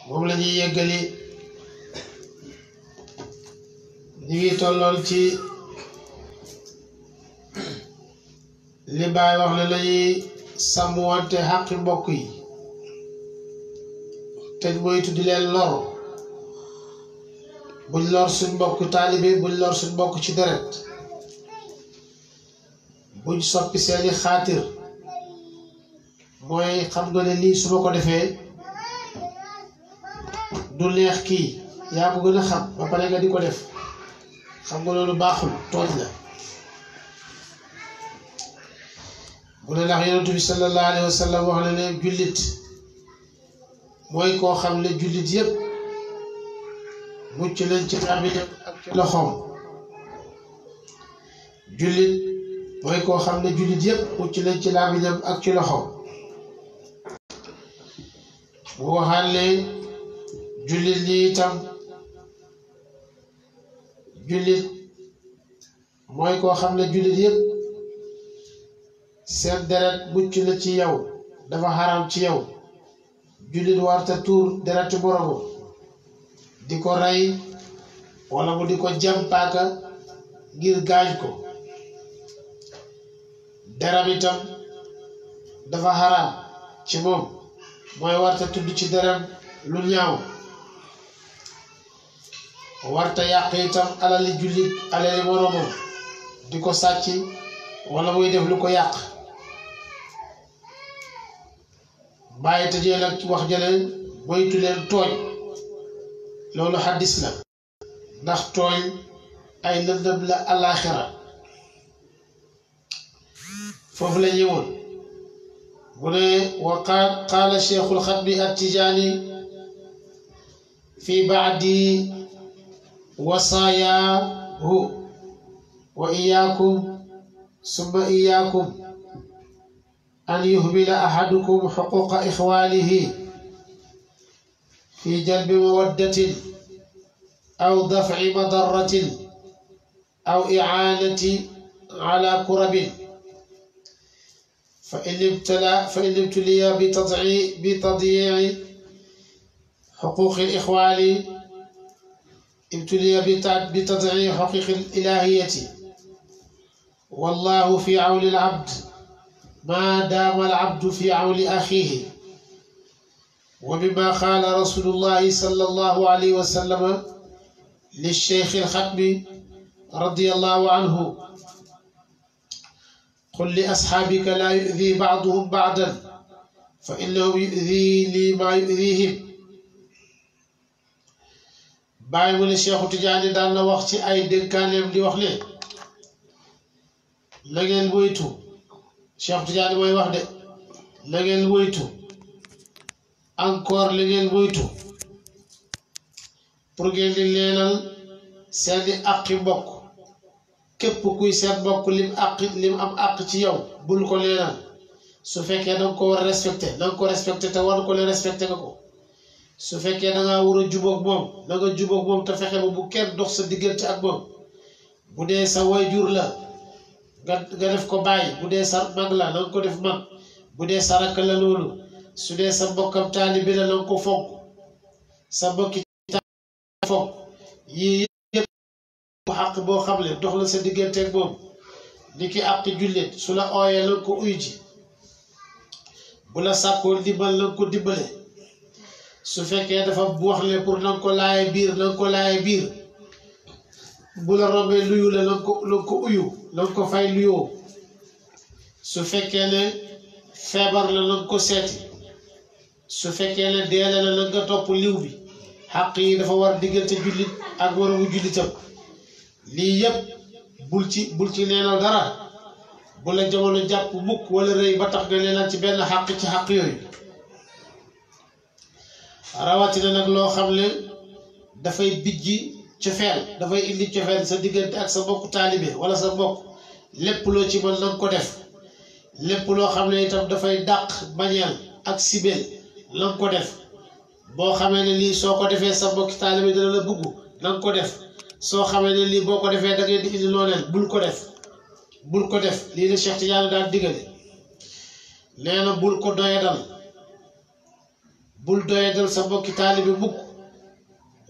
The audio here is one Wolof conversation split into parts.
moom la ñuy yeggali ñu ngi tolloon ci li Baay wax ne lañuy sàmmwante xàqi mbokk yi te moytu di leen lor buñ lor suñ mbokk taalibe buñ lor suñ mbokk ci deret buñ soppi seeni xaatir mooy xam nga ne lii su ma ko defee du neex kii yaa ko gën a xam ba pare nga di ko def xam nga loolu baaxul tooñ la bu ne ndax yonent bi sallallahu alayhi wa sallam wax na ne jullit mooy koo xam ne jullit yépp mucc leen ci làmmiñam ak ci loxoom jullit mooy koo xam ne jullit yépp mucc leen ci làmmiñam ak ci loxoom mu waxaat ne jullit ñi itam jullit mooy koo xam ne jullit yépp seen deret mucc na ci yow dafa xaram ci yow jullit warta tuur dereti moroomam di ko rey wala mu di ko jam paaka ngir gaañ ko deram itam dafa xaram ci moom mooy warta tudd ci deram lu ñaaw warta yàq itam alali jullit alali moroomam di ko sàcc wala muy def lu ko yàq bàyyi tëjee nag wax jële moytu leen tooñ loolu xaddis la ndax tooñ ay lëndëm la alaaxira foofu la ñëwoon bu ne wa qaala cheikhul xatmi attijaani fi baadi wasaayahu wa iyaakum summa iyaakum an yuhmila ahadukum xuquqa ixwaanihi fi jalbi mawaddatin aw dafci madaratin aw icaanati ala kurabin fa in ibtuliya bitadyiici xuquqi ixwaani ibtuliya bitadyiici xuquqi ilaahiyati wallahu fi cawni alabd ما دام العبد في عون أخيه وبما قال رسول الله صلى الله عليه وسلم للشيخ الختمي رضي الله عنه قل لأصحابك لا يؤذي بعضهم بعضا فإنهم يؤذيني ما يؤذيهم باي من الشيخ تجاني دان وقت أي دنكانم دي وخلي لغين بويتو Cheikh Tidiane mooy wax de la ngeen moytu encore la ngeen moytu pour ngeen di leenal seeni àqi mbokk képp kuy seen mbokk lim am àq ci yow bul ko leenal su fekkee danga ko war a respecté danga ko respecté te war ko leen respecté nga ko su fekkee dangaa war a jubóog moom da nga jubóog moom te fexe ba bu kenn dox sa diggante ak moom bu dee sa wayjur la nga def ko bàyyi bu dee sa mag la na nga ko def mag bu dee sa rakk la loolu su dee sa mbokkam taalibe la na nga ko fonk sa mbokki taalibe fonk yii yëpp xàq boo xam ne dox la sa diggante ak moom ni ki àqi jullit su la ooyee na nga ko uy ji bu la sàkkoo dimbal na nga ko dimbale su fekkee dafa wax le pour na nga ko laaye biir na nga ko laaye biir bu la rombee luyu la nga ko uyu la nga ko fay luyoo su fekkee ne feebar la nga ko seeti su fekkee ne deele la nga topp liw bi xàq yi dafa war diggante jullit ak moromu jullitam lii yépp bul ci neenal dara bu la jamono jàpp mukk wala rëy ba tax nga neenal ci benn xàq ci xàq yooyu rawatina nag loo xam ne dafay bijji cofeel dafay indi cofeel sa diggante ak sa mbokk taalibe wala sa mbokk lépp loo ci mën na nga ko def lépp loo xam ne itam dafay dàq bañeel ak sibeel na nga ko def boo xamee ne lii soo ko defee sa mbokk taalibe dina la bugg na nga ko def soo xamee ne lii boo ko defee da ngay di indi nooneel bul ko def lii la Cheikh Tidiane daal digale nee na bul ko doyadal bul doyadal sa mbokki taalibe mukk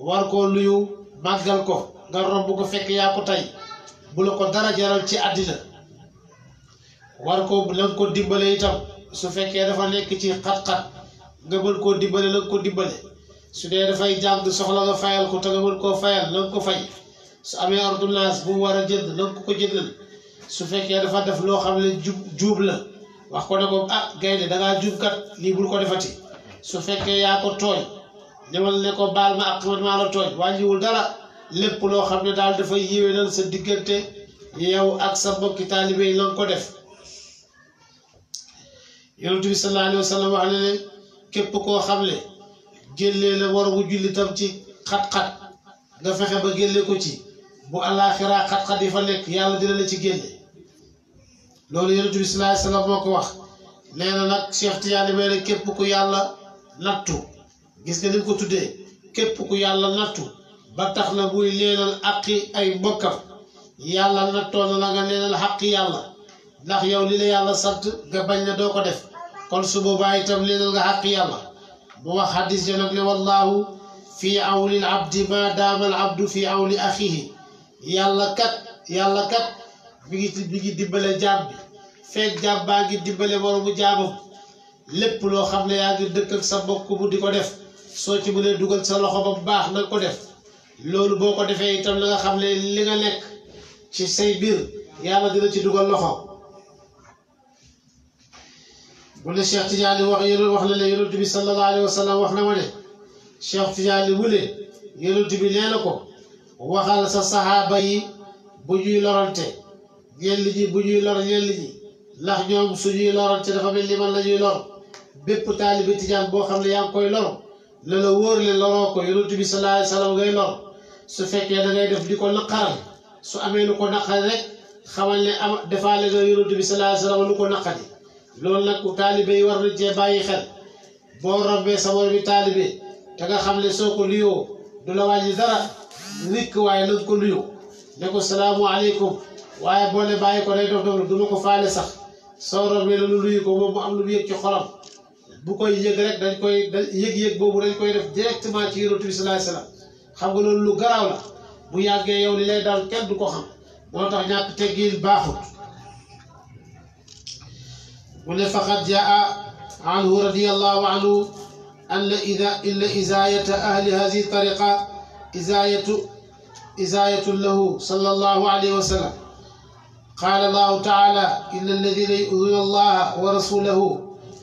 war koo nuyu màggal ko nga romb ko fekk yaa ko tey bu la ko dara jaral ci àddina war ko la nga ko dimbale itam su fekkee dafa nekk ci xat-xat nga mën koo dimbale la nga ko dimbale su dee dafay jàng soxla nga fayal ko te nga mën koo fayal na nga ko fay su amee ordonnance bu mu war a jënd na nga ko jëndal su fekkee dafa def loo xam ne juub la wax ko ne ko ah gaynde dangaa juub kat lii bul ko defati su fekkee yaa ko tooñ ñëwal ne ko baal ma ak man maa la tooñ wàññiwul dara lépp loo xam ne daal dafay yéwénal sa diggante yow ak sa mbokki taalibe yi la nga ko def yonent bi sallallahu alayhi wa sallam wax ne képp koo xam ne génnee la war wu jullitam ci xat-xat nga fexe ba génne ko ci bu àllaaxira xat-xat yi fa nekk yàlla dina la ci génne loolu yonent bi sallallahu alayhi wa sallam moo ko wax nee na nag Cheikh Tidiane may ne képp ku yàlla nattu gis nga ni mu ko tuddee képp ku yàlla nattu ba tax na muy leenal àqi ay mbokkam yàlla nattoo na la nga leenal xaqi yàlla ndax yow li la yàlla sant nga bañ na doo ko def kon su boobaa itam leenal nga xaqi yàlla mu wax xadis ja nag ne wallahu fi awni al abdi ma daama al abdu fi awni axihi yàlla kat mi ngi dimbale jaam bi fekk jaam baa ngi dimbale moromu jaamam lépp loo xam ne yaa ngi dëkk ak sa mbokk bu di ko def soo ci mënee dugal sa loxo ba bu baax na ko def loolu boo ko defee itam na nga xam ne li nga nekk ci say biir yàlla dina ci dugal loxo bu ne Cheikh Tidiane wax na ne yonent bi sallallahu alayhi wa sallam wax na ma ne Cheikh Tidiane mu ne yonent bi nee na ko waxal sa saxaaba yi bu ñuy lorante ñenn ñi bu ñuy lor ñenn ñi ndax ñoom suñuy lorante dafa mel ni man la ñuy lor bépp taalibe Tijaan boo xam ne yaa ngi koy lor la la wóor le loroo ko yonent bi sallallahu alayhi wa sallam ngay lor su fekkee da ngay def di ko naqaral su amee lu ko naqari rek xamal ne defaale nga yonent bi sallallahu alayhi wa sallam lu ko naqari loolu nag taalibe yi war nañ cee bàyyi xel boo rombee sa mor bi taalibe te nga xam ne soo ko nuyoo du la wàññi dara rikk waaye na nga ko nuyoo ne ko salaamu aleykum waaye boo ne bàyyi ko day dof dof du ma ko faale sax soo rombee la lu nuyu ko moom mu am lu mu yëg ci xolam bu koy yëg rek dañ koy yëg-yëg boobu dañ koy def directement ci yonent bi sallallahu alayhi wasallam xam nga loolu lu garaaw la bu yàggee yow li lay daal kenn du ko xam moo tax ñàkk teggin baaxut mu ne faqad jaa anhu radiyallahu anhu أن إزاية أهل هذه الطريقة إزاية له صلى الله عليه وسلم قال الله تعالى إن الذين يؤذون الله ورسوله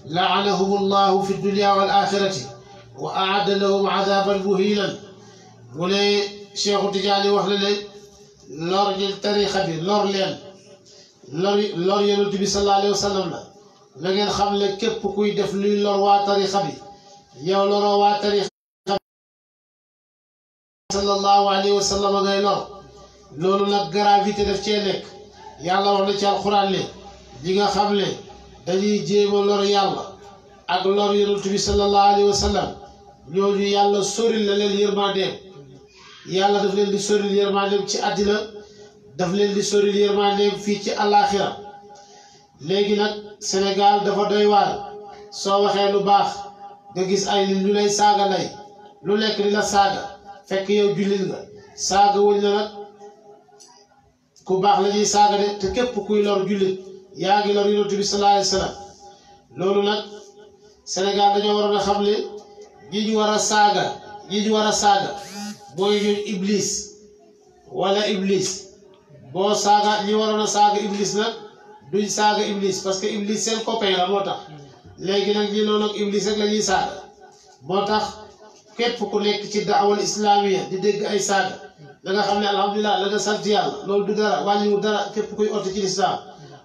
لعنهم الله في الدنيا والآخرة وأعد لهم عذابا مهينا ولي شيخ تجاني وحنا لور التاريخ بي لور ينتبه صلى الله عليه وسلم la ngeen xam ne képp kuy def luy lor waa tarixa bi yow loroo waa tarixa sallallahu alayhi wa sallam ngay lor loolu nag gravité daf cee nekk yàlla wax na ci alxuraan ne ñi nga xam ne dañuy jéem a lor yàlla ak lor yonent bi sallallahu alayhi wa sallam ñooñu yàlla soril na leen yërmandeem yàlla daf leen di soril yërmandeem ci àddina daf leen di soril yërmandeem fii ci àllaaxira léegi nag Sénégal dafa doy waar soo waxee lu baax nga gis ay ñu lay saaga lay lu nekk di la saaga fekk yow jullit nga saaga wuñ na nag ku baax la ñuy saaga de te képp kuy lor jullit yaa ngi lor yonent bi sallallahu alayhi wa sallam loolu nag Sénégal dañoo waroon a xam ne ñi ñu war a saaga mooy ñooñ iblis wala iblis boo saaga ñi waroon a saaga iblis nag duñ saaga iblis parce que iblis seen copain la moo tax léegi nag ñi noonu ak iblis rek la ñuy saaga moo tax képp ku nekk ci daawal islamiya di dégg ay saaga da nga xam ne alhamdulilah la nga sant yàlla loolu du dara wàññiwul dara képp kuy ote ci lislaam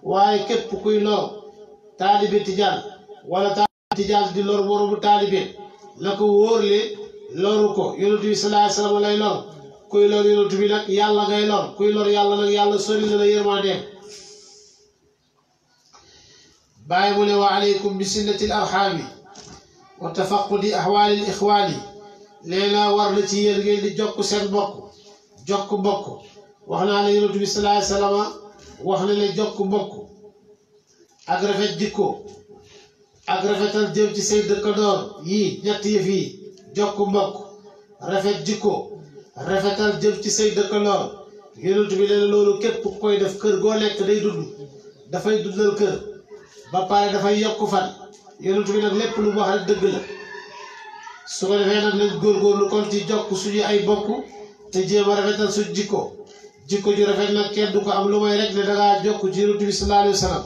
waaye képp kuy lor taalibe tijaan wala taalibe tijaan di lor moromu taalibe la ko wóorle loru ko yonent bi sallallahu alayhi wa sallam lay lor kuy lor yonent bi nag yàlla ngay lor kuy lor yàlla nag yàlla sori na la yërmandeem bàyyi mu ne wa aleykum bi sillati l arxaami wa tafaqudi ahwaali l ixwaani nee na war na ci yéen ngeen di jokk seen jokk mbokk wax naa ne yonent bi sallallahu alayhi wa sallam wax na ne jokk mbokk ak rafet jikko ak rafetal jëm ci say dëkkandoor yii ñett yëf yi jokk mbokk rafet jikko rafetal jëm ci say dëkkandoor yonent bi nee na loolu képp ku koy def kër goo nekk day dund dafay dundal kër ba pare dafay yokk fan yonent bi nag lépp lu mu wax rek dëgg la su ko defee nag nañ góorgóorlu kon ci jokk suñu ay bokk te jéem a rafetal suñu jikko ju rafet nag kenn du ko am lu may rek ne dangaa jokk ci yonent bi sallallahu alayhi wa sallam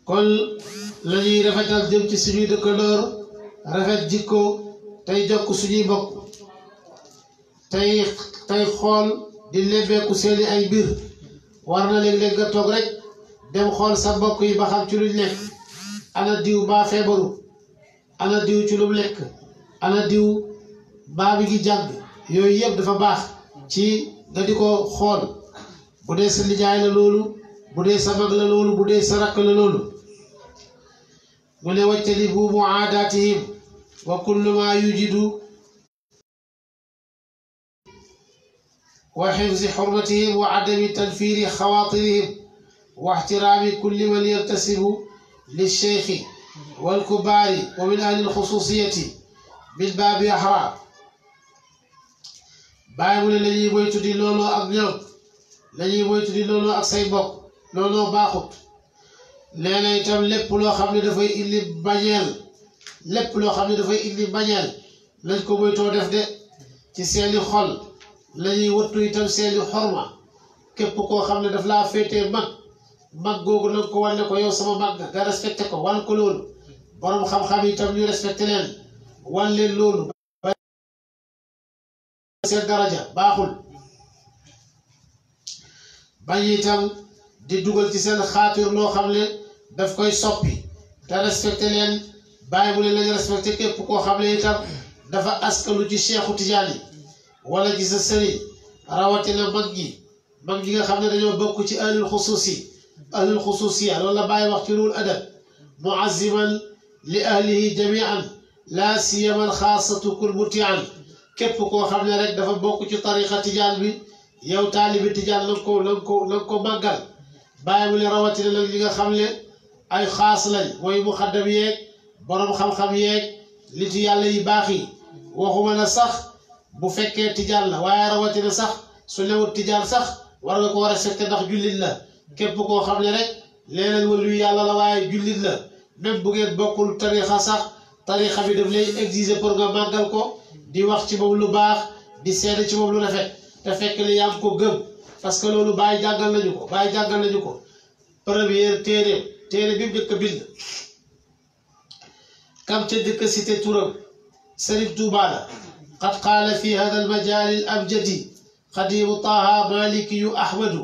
kon lañuy rafetal jëm ci suñuy dëkkandoor rafet jikko tey jokk suñuy bokk tey xool di lebbeeku seeni ay mbir war na léeg-léeg nga toog rek dem xool sa mbokk yi ba xam ci luñ nekk ana diw baa feebaru ana diw ci lu mu lekk ana diw baa bi ngi jàng yooyu yëpp dafa baax ci nga di ko xool bu dee sa nijaay la loolu bu dee sa mag la loolu bu dee sa rakk la loolu mu ne wajtanibu muaadaatihim wa kullu ma yujidu wa xifzi xurmatihim wa adami tanfiri xawaatirihim wa ixtiraami kulli man yantasibu lilcheikhi walkubaari wa min ahli lxususiyati min baabi axra bàyyi mu ne la ñuy moytu di looloo ak ñoom la ñuy moytu di looloo ak say mbokk looloo baaxut nee na itam lépp loo xam ne dafay indi bañeel lañ ko moytoo def de ci seeni xol lañuy wattu itam seeni xorma képp koo xam ne daf laa féetee mag googu nag ko wan ne ko yow sama mag nga respecté ko wan ko loolu borom xam-xam itam ñu respecté leen wan leen loolu seen daraja baaxul bañ itam di dugal ci seen xaatir loo xam ne daf koy soppi te respecté leen bàyyi bu leen lañu respecté képp koo xam ne itam dafa askalu ci Cheikhu Tijaani wala ci sa sëriñ rawatina mag gi nga xam ne dañoo bokk ci ahlul xususiya loolu la bàyyi wax ci Ruhul Adab muazziman li ahlihi jamian la siyaman xaasatu kul mutian képp koo xam ne rek dafa bokk ci tariqa tijaan bi yow taalibi tijaan na nga ko màggal bàyyi mu ne rawatina nag li nga xam ne ay xaas lañ mooy muxaddam yeeg boroom xam-xam yeeg nit yàlla yi baax yi waxuma na sax bu fekkee tijaan la waaye rawatina sax su newut tijaan sax war nga koo respecté ndax jullit la képp koo xam ne rek leneen wàllu yàlla la waaye jullit la même bu ngeen bokkul tarixa sax tarixa bi daf lay exiger pour nga màggal ko di wax ci moom lu baax di seede ci moom lu rafet te fekk ne yaa ngi ko gëm parce que loolu bàyyi jàngal nañu ko première téere bi mu njëkk a bind kam ca njëkk a cité turam Sëriñ Tuubaa la qad qaala fi hada al majaal al amjadi xadimu Taha Maliki yu Ahmadu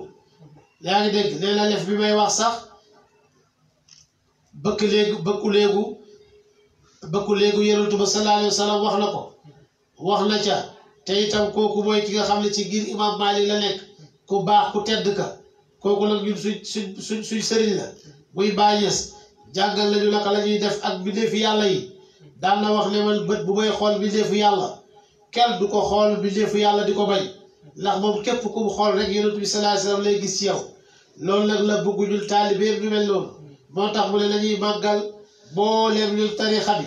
yaa ngi dégg nee na lef bi may wax sax bëkku léegu yonent ba sallallahu alayhi wa sallam wax na ca te itam kooku mooy ki nga xam ne ci giir imam Malik la nekk ku baax ku tedd ka kooku nag ñun suñ sëriñ la muy bàyyees jàngal nañu naka la ñuy def ak bindeefi yàlla yi daan na wax ne man bët bu may xool bindeefu yàlla kenn du ko xool bindeefu yàlla di ko bañ ndax moom képp ku mu xool rek yonent bi sallallahu alayhi wa sallam lay gis ci yow loolu nag la bëgg ñun taalibe ñu mel noonu moo tax mu ne lañuy màggal booleem ñun tarixa bi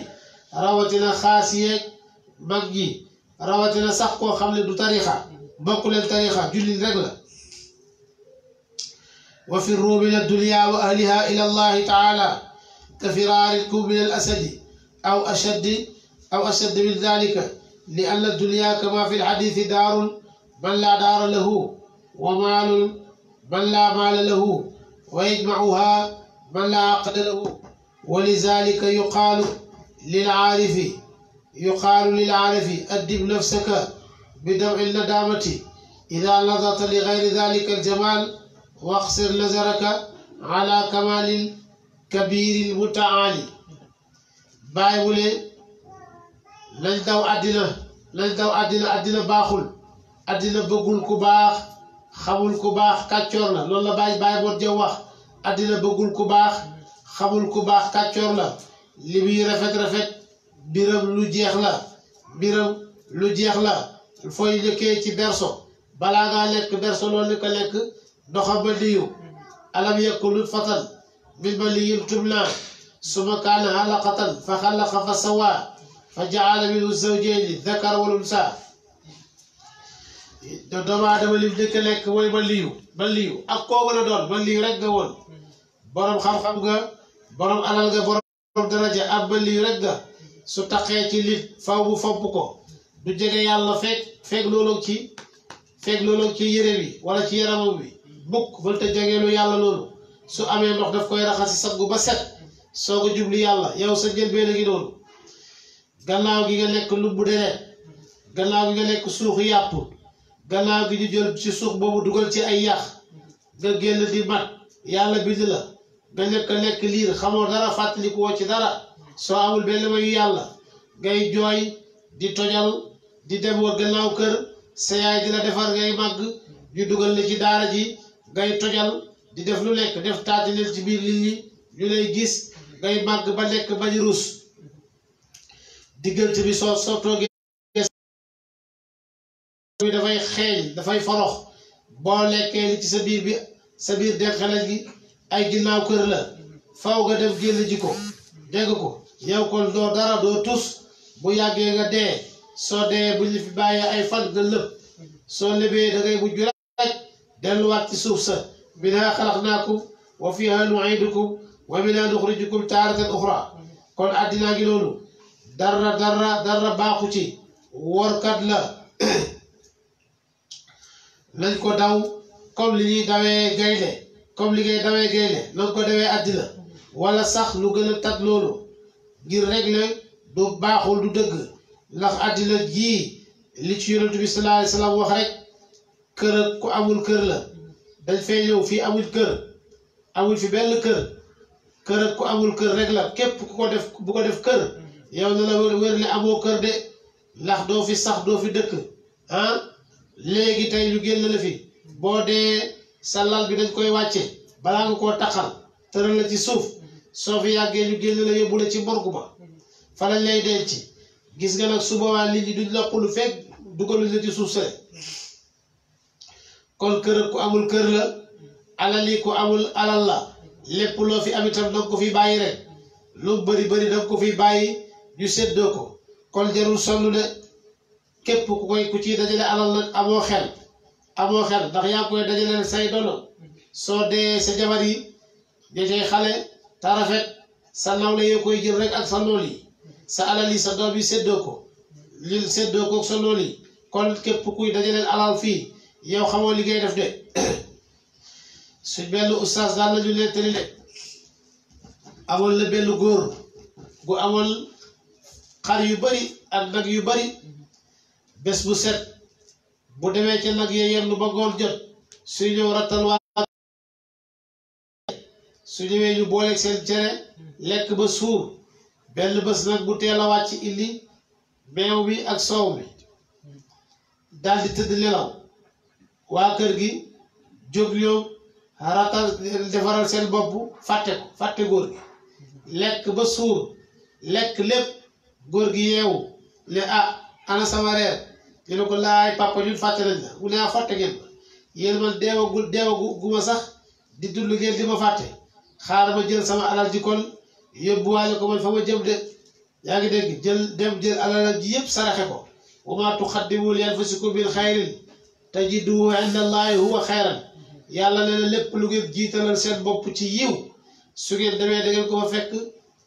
rawatina xaas yeeg mag ñi rawatina sax koo xam ne du tarixa bokku leen tarixa jullit rek la wa firru min addunya wa ahliha ila allahi taala ka firaarikum min al asadi aw ashad min dalika li anna addunya kama fi lxadithi daarun man laa daara lahu wa maalun man laa maala lahu wa yajmacuha man laa aqda lahu wa lidalika yuqaalu lilcaarifi addib nafsaka bidamci nadamati ida nadarta li gayri dalika aljamal waqsir nazaraka ala kamalil kabiril mutaali bàyyi mu ne lañ daw àddina baaxul àddina bëggul ku baax xamul ku baax kàccoor la loolu la bàyyi boot jëw wax àddina bëggul ku baax xamul ku baax kàccoor la li muy rafet biram lu jeex la fooy njëkkee ci berso balaa ngaa lekk berso loolu ni ko lekk doxa ba diyu alam yakun nutfatan min maniyyin yumna summa kaana alaqatan fa xalaqa fa sawaa fa jaala minhu zawjayni dhakara wal unsa doomu aadama li mu njëkk a lekk mooy maliyu ak koo mën a doon maliyu rek nga woon borom xam-xam nga borom alal nga borom daraja ab maliyu rek nga su taqee ci nit faw mu fopp ko du jege yàlla fekk looloo ci yére bi wala ci yaramam bi bukk mënta jegeelu yàlla loolu su amee ndox daf koy raxasi sangu ba set soo ko jubli yàlla yow sa njëlbéen a ngi noonu gannaaw gi nga lekk lumbu deret gannaaw gi nga lekk suuxu yàpp gannaaw gi ñu jël ci suux boobu dugal ci ay yax nga génn di mat yàlla bind la nga nekk lekk liir xamoo dara fàttaliku woo ci dara soo amul benn mayu yàlla ngay jooy di tojal di dem wa gannaaw kër sa yaay di la defar ngay màgg ñu dugal la ci daara ji ngay tojal di def lu nekk def taatineel ci biir nit ñi ñu lay gis ngay màgg ba nekk bañ ruus diggante bi soo toogee bi dafay xeeñ dafay forox boo lekkee li ci sa biir denxalal gi ay ginnaaw kër la faw nga dem génn ji ko dégg ko yow kon doo dara doo tus bu yàggee nga dee soo dee buñ la fi bàyyee ay fan nga lëpp soo lebee da ngay mujj rek delluwaat ci suuf sa minhaa xalaqnaakum wa fiihaa nu'iidukum wa minhaa nuxrijukum taaratan uxraa kon àddinaa gi loolu dara baaxu ci workat la nañ ko daw comme li ñuy dawee gaynde comme li ngay dawee gaynde nañ ko dawee àddina wala sax lu gën a tat loolu ngir régler du baaxul du dëgg ndax àddina jii li ci yonent bi sallallahu alayhi wa sallam wax rek kër ak ku amul kër la dañ fee ñëw fii amul kër amul fi benn kër ak ku amul kër rek la képp ku ko def bu ko def kër yow na la wér ne amoo kër de ndax doo fi sax doo fi dëkk ah léegi tey ñu génn la fi boo dee sa lal bi dañ koy wàcce balaa nga koo taxal tëral la ci suuf soo fi yàggee ñu génn la yóbbu la ci morgue ba fa lañ lay denc gis nga nag su boobaa nit ñi duñ noppalu fekk dugaluñ la ci suuf sale kon kër ku amul kër la alal yi ku amul alal la lépp loo fi am itam danga ko fi bàyyi rek lu bari danga ko fi bàyyi ñu séddoo ko kon jarul sonn de képp ku ciy dajale alal nag amoo xel ndax yaa koy dajale say dono soo dee sa jabar yi ña cay xale te rafet sa nawle yoo koy jël rek ak sa nool yi sa alal yi sa doom yi séddoo ko sa nool yi kon képp kuy dajaleel alal fii yow xamoo li ngay def de suñ benn ustaas daan nañu nettali de amoon la benn góor gu amoon xar yu bari ak nag yu bari bés bu set bu demee ca nag yee yenn ba ngoon jot suy ñëw rattal waa su ñëwee ñu booleeg seen cere lekk ba suur benn bés nag bu teel a wàcc indi meew bi ak soow mi daldi tëdd nelaw waa kër gi jóg ñoom rattal defaral seen bopp fàtte góor gi lekk ba suur lekk lépp góor gi yeewu ne ana sama reer ñu ne ko laay papa ñun fàtte nañ la mu ne fàtte ngeen ma yéen man deewaguma sax di dund ngeen di ma fàtte xaaral ma jël sama alal ji kon yóbbuwaale ko man fa ma jëm de yaa ngi dégg jël alal ji yëpp saraxe ko wa maa tuqaddimu li anfusikum min xayrin tajiduhu inda Allahi huwa xayran yàlla nee na lépp lu ngeen jiitalal seen bopp ci yiw su ngeen demee da ngeen ko fa fekk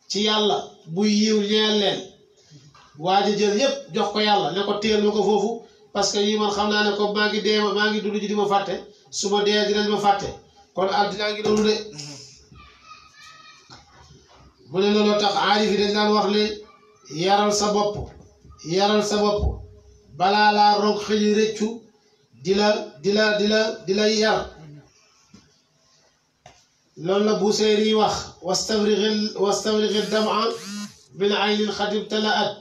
ci yàlla buy yiw ñeel leen waaja jël yépp jox ko yàlla ne ko téel ma ko foofu parce que yii man xam naa ne ko maa ngi dund ji di ma fàtte su ma dee dinañ ma fàtte kon àddinaa ngi doonu de mu ne looloo tax aarif yi dañ daan wax ne yaral sa bopp balaa laa roog xëy rëccu di la yar loolu la Buseyri wax wastafrighi dama min aynin xad imtalaat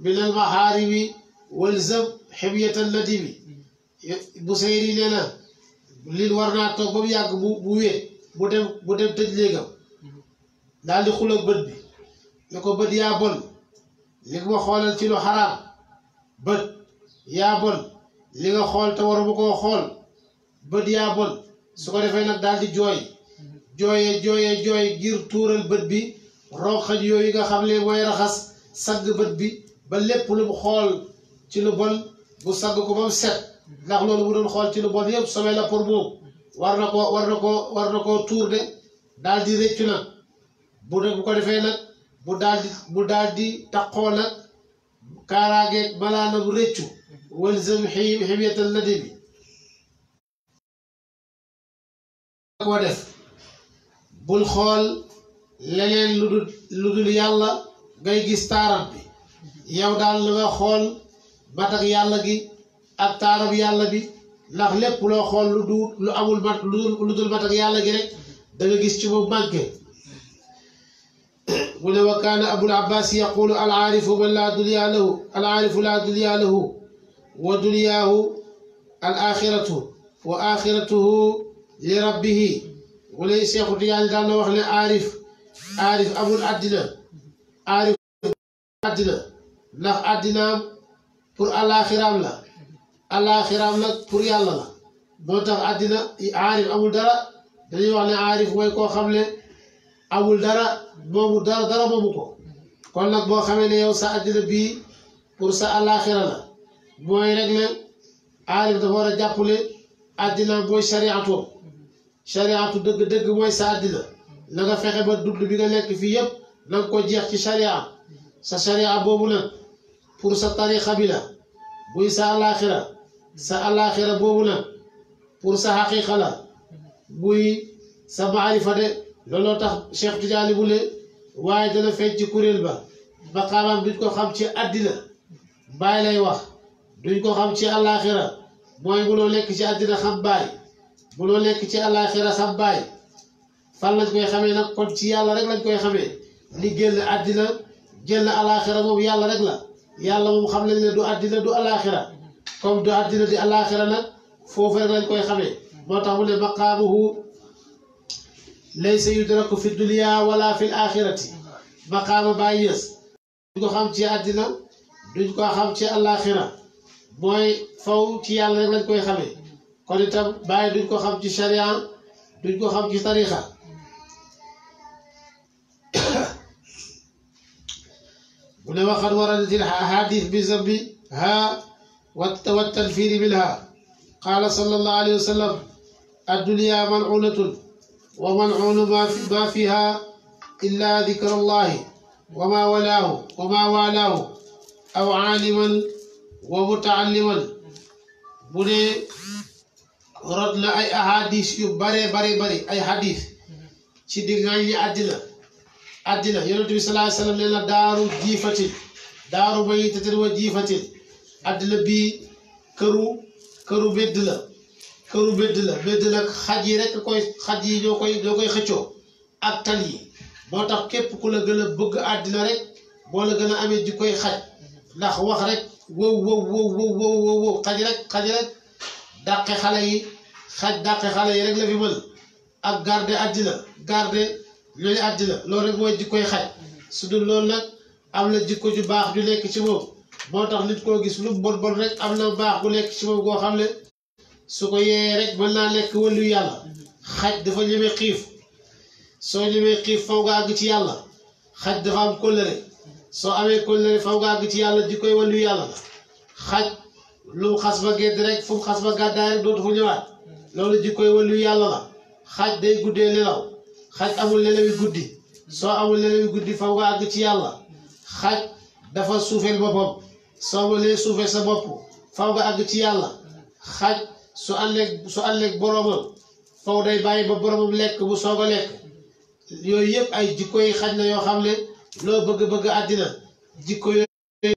min almaharimi walzam ximyatan nadimi Buseyri nee na lin war naa toog ba mu yàgg bu wéet bu dem tëj léegam daal di xuloo bët bi ne ko bët yaa bon li nga xoolal ci lu xaraam bët yaa bon li nga xool te waruma koo xool bët yaa bon su ko defee nag daal di jooy jooye ngir tuural bët bi ronxañ yooyu nga xam ne mooy raxas sagg bët bi ba lépp lu mu xool ci lu bon bu sagg ko ba mu set ndax loolu bu doon xool ci lu bon yëpp sobe la pour moom war na koo tuur de daal di rëccu nag bu ko defee nag bu daal di taqoo nag kaaraageeg malaana bu rëccu walzam ximiyatal nadi bi koo def bul xool leneen lu dul yàlla ngay gis taaram bi yow daal la nga xool matak yàlla gi ak taarab yàlla bi ndax lépp loo xool lu amul mat lu dul matak yàlla gi rek da nga gis ci moom manqué mu ne wa kaana abul abbas yaqulu al aarifu man laa dulyaa lahu al aarifu laa dulyaa lahu wa dulyaahu al axiratu wa axiratuhu li rabbihi mu ne Seexu Tijaan daan na wax ne aarif amul àddina ndax àddinaam pour alaxiraam la alaxiraam nag pour yàlla la moo tax àddina aarif amul dara dañuy wax ne aarif mooy koo xam ne amul dara moomu dara moomu ko kon nag boo xamee ne yow sa àddina bii pour sa alaxira la mooy rek ne aarif dafa war a jàppale àddina mooy shariatu dëgg mooy sa àddina la nga fexe ba dund bi nga lekk fii yëpp na nga ko jeex ci sharia sa sharia boobu nag pour sa tarixa bi la buy sa alaxira boobu nag pour sa xaqiqa la buy sa maarifa de looloo tax Cheikh Tidiane bu ne waaye dana feeñ ci kuréel ba maqaamam duñ ko xam ci àddina baay lay wax duñ ko xam ci alaxira mooy mënoo nekk ci àddina xam baay mënoo nekk ci alaxira xam baay fan lañ koy xamee nag kon ci yàlla rek lañ koy xamee li génn àddina génn alaxira moom yàlla rek la yàlla moom xam nañ ne du àddina du alaxira comme du àddina di alaxira nag foofu rek lañ koy xamee moo tax mu ne maqaamuhu laysa yudraku fi dunya wala fi alaxirati maqaama Baay Ñas duñ ko xam ci àddina duñ ko xam ci alaxira mooy faw ci yàlla rek lañ koy xamee kon itam Baay duñ ko xam ci sharia duñ ko xam ci tarixa mu ne waxat waradatil ahadis bi zambi ha wa tanfiri minha qaala sallallahu alayhi wa sallam addunya mal'unatun wa mal'unu ma fiha illa dikra allahi wa ma walaahu aw aaliman wa mutaalliman mu ne rod na ay ahadis yu bare ay hadis ci diggañ ñi àddina yonent bi sallallahu alayhi wa sallam nee na daaru maytatin wa jiifatin àddina bii këru bedd la xaj yi rek xaj yi ñoo koy xëccoo ak tan yi moo tax képp ku la gën a bëgg àddina rek moo la gën a amee ji koy xaj ndax wax rek wow xaj rek dàqe xale yi rek la fi mën ak garde àddina garde ñooñu àddina loolu rek mooy jikkoy xaj su dul loolu nag am na jikko ju baax ju nekk ci moom moo tax nit koo gis lu bon rek am na baax bu nekk ci moom goo xam ne su ko yeeyee rek mën naa nekk wàllu yàlla xaj dafa ñeme xiif soo ñemee xiif faw nga àgg ci yàlla xaj dafa am kóllëre soo amee kóllëre faw nga àgg ci yàlla jikkoy wàllu yàlla la xaj lu mu xas ba gedd rek fu mu xas ba gàddaay rek dootu fu ñëwaat loolu jikkoy wàllu yàlla la xaj day guddee nelaw xaj amul nelawi guddi soo amul nelawi guddi faw nga àgg ci yàlla xaj dafa suufeel boppam soo mënee suufee sa bopp faw nga àgg ci yàlla xaj su àndeek boroomam faw day bàyyi ba boroomam lekk bu soog a lekk yooyu yëpp ay jikko yi xaj na yoo xam ne loo bëgg àddina jikko yooyu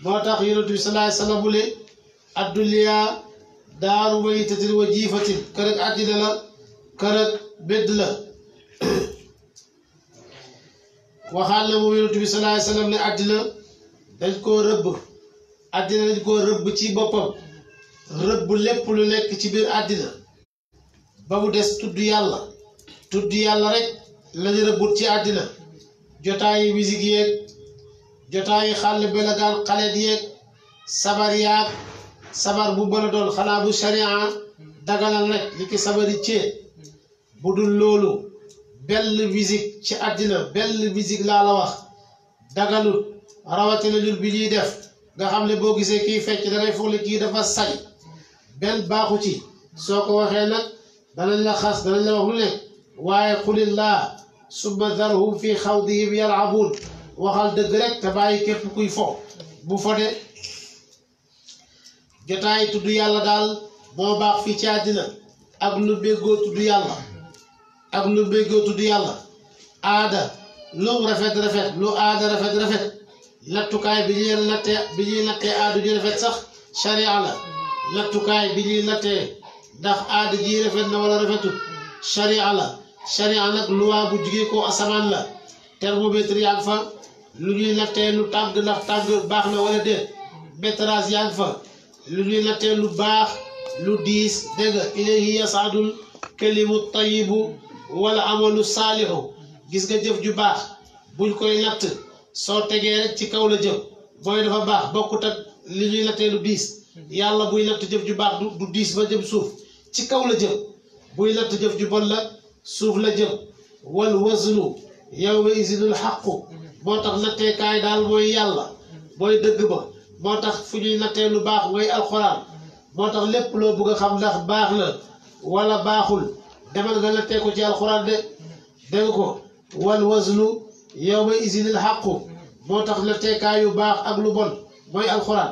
moo tax yonent bi sallallahu alayhi wa sallam mu ne addunya daaru maytatin wa jiifatin kër ak àddina la kër ak bedd la waxaal na moom yonent bi sallallahu alayhi wa sallam ne àddina dañ koo rëbb ci boppam rëbb lépp lu nekk ci biir àddina ba mu des tudd yàlla rek lañu rëbbut ci àddina jotaayi musique yeeg jotaayi xàll belagaan xaleet yeeg sabar yaag sabar bu mën a doon xanaa bu sharia daganal rek li ki sabari céet bu dul loolu bell musique ci àddina bell musique laa la wax daganut rawatina ñun bi ñuy def nga xam ne boo gisee kii fecc dangay foog ne kii dafa say benn baaxu ci soo ko waxee nag danañ la xas danañ la wax lu nekk waaye qulillah summa darhum fi xawdihim yal'abun waxal dëgg rek te bàyyi képp kuy fo bu fo de jotaay tudd yàlla daal moo baax fii ci àddina ak lu béggoo tudd yàlla ak lu béggoo tudd yàlla aada lu rafet rafet lu aada rafet rafet nattukaay bi ñuy nattee aada ju rafet sax sharia la nattukaay bi ñuy nattee ndax aada ji rafet na wala rafetul sharia la sharia nag luwaa bu jugee ko asamaan la thermomètre yaa ngi fa lu ñuy nattee lu tàgg ndax tàgg baax na wala déet métrage yaa ngi fa lu ñuy nattee lu baax lu diis dégg nga ilayhi yasaadul kalimu tayibu wala amalu saalixu gis nga jëf ju baax buñ koy natt soo tegee rek ci kaw la jëm mooy dafa baax bokkut ak li ñuy nattee lu diis yàlla buy natt jëf ju baax du diis ba jëm suuf ci kaw la jëm buy natt jëf ju bon la suuf la jëm wal waznu yawma izinul xaqu moo tax natteekaay daal mooy yàlla mooy dëgg ba moo tax fu ñuy nattee lu baax mooy alxuraan moo tax lépp loo bëgg a xam ndax baax na wala baaxul demal nga nattee ko ci alxuraan de dégg ko wal waznu yawma izinil xaqu moo tax natteekaay yu baax ak lu bon mooy alxuraan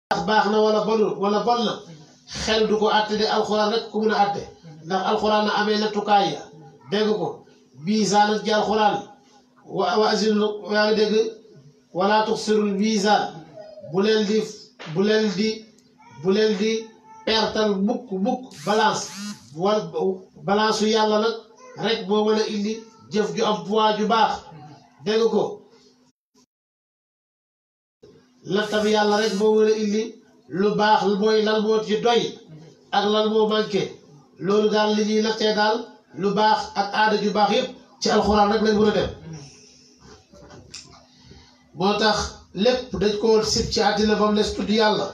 ndax baax na wala bonul wala bon na xel du ko àtte de alxuraan rek ku mun a àtte ndax alxuraan na amee nattukaay ya dégg ko miisaan ak ci alxuraan wa azinu yaa ngi dégg wala tuxsirul miisaan bu leen di pertal mukk balance balance su yàlla nag rek moo mën a indi jëf ju am poids ju baax dégg ko nattab yàlla rek moo mën a indi lu baax mooy lan moo ci doy ak lan moo manqué loolu daal li ñuy nattee daal lu baax ak aada ju baax yépp ci alxuraan rek lañ mën a dem moo tax lépp dañ ko sib ci àddina ba mu des tudd yàlla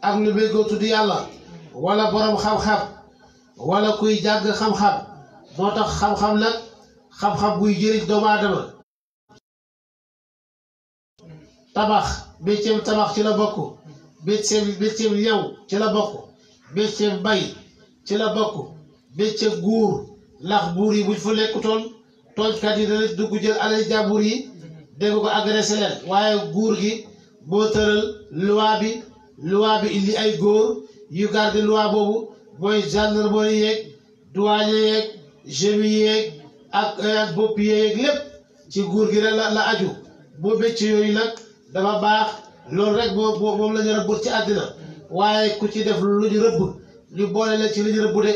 ak lu méngoo tudd yàlla wala borom xam-xam wala kuy jàng xam-xam moo tax xam-xam nag xam-xam buy jëriñ doomu aadama tabax métier tabax ci la bokk métier ñaw ci la bokk métier bay ci la bokk métier guur ndax buur yi buñ fa lekkutoon tooñkat yi dana dugg jël alal jàmbur yi dégg ko agressé leen waaye guur gi moo tëral loi bi indi ay góor yu garde loi boobu mooy gendarmerie yeeg douane yeeg gémi yeeg ak bopp yeeg lépp ci guur gi rek la aju boo bécc yooyu nag dafa baax loolu rek moom la ñu rëbb ci àddina waaye ku ci def lu ñu rëbb ñu boole la ci lu ñu rëbb de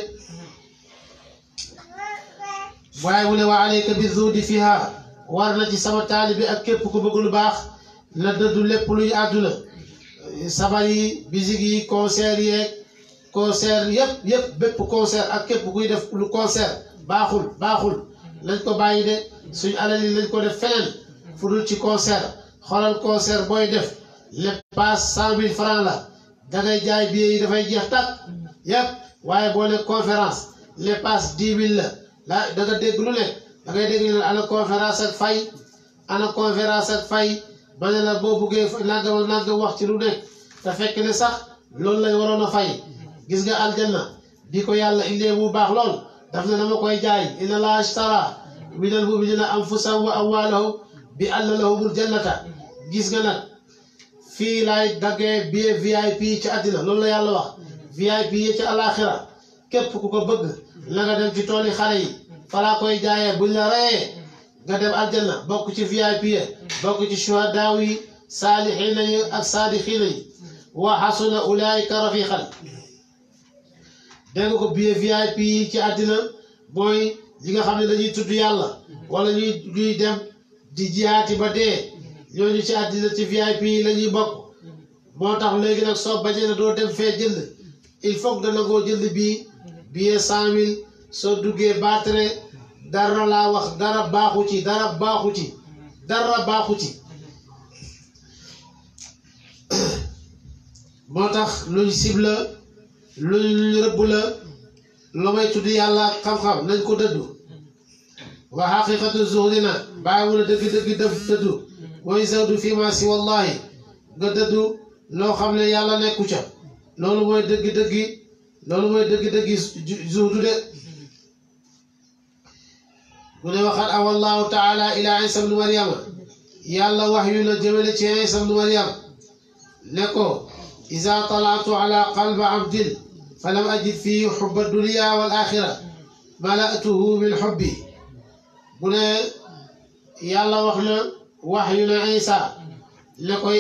waaye mu ne wa alayka bi zuhdi fiha war na ci sama taalibi ak képp ku bëgg lu baax na dëddu lépp luy àdduna sabar yi musique yi concert yëpp bépp concert ak képp kuy def lu concert baaxul lañ ko bàyyi de suñ alal yi lañ ko def feneen fu dul ci concert xoolal concert booy def les passe 100 000 francs la dangay jaay billet yi dafay jeex tàkk yëpp waaye boo ne conférence les passe 10 000 la da nga dégg lu nekk da ngay dégg ne ana conférence ak fay ba ne la boo buggee nangam wax ci lu nekk te fekk ne sax loolu lañ waroon a fay gis nga aljanna bi ko yàlla indee mu baax lool daf ne dama koy jaay inna allaha ashtara minal mu'minina anfusahum wa amwalahum bi anna lahumul jannata gis nga nag fii laay daggee billet VIP ci àddina loolu la yàlla wax VIP yi ci alaxira képp ku ko bëgg la nga dem ci tooli xare yi falaa koy jaayee buñ la reyee nga dem aljanna bokk ci VIP yi bokk ci shuhadaaw yi saalixiina yi ak saadixiina yi wa xasuna ulaayika rafiqan dégg ko billet VIP yi ci àddina mooy ñi nga xam ne dañuy tudd yàlla wala ñuy dem di jihaati ba dee ñooñu ci àddina ci VIP yi la ñuy bokk moo tax léegi nag soo bañee ne doo dem fee jënd il faut que dana koo jënd billet 100 000 soo duggee baatare dara laa wax dara baaxu ci moo tax luñ sibla lu rëbb la lu may tudd yàlla xam-xam nañ ko dëddu wa xaqiqatu zuhdi na bàyyi mu ne dëgg-dëgg dëddu mooy zawdu fii ma si wallahi nga dëddu loo xam ne yàlla nekku ca loolu mooy dëgg-dëggi zuhdu de mu ne waxat awallahu taala ila isa bnu maryama yàlla wax yu la jëmale ci isa bnu maryam ne ko iza talaatu ala qalbi abdin falam ajid fii xubba dunia wal axira malatuhu min xubbi mu ne yàlla wax na wax yu ne isa ne koy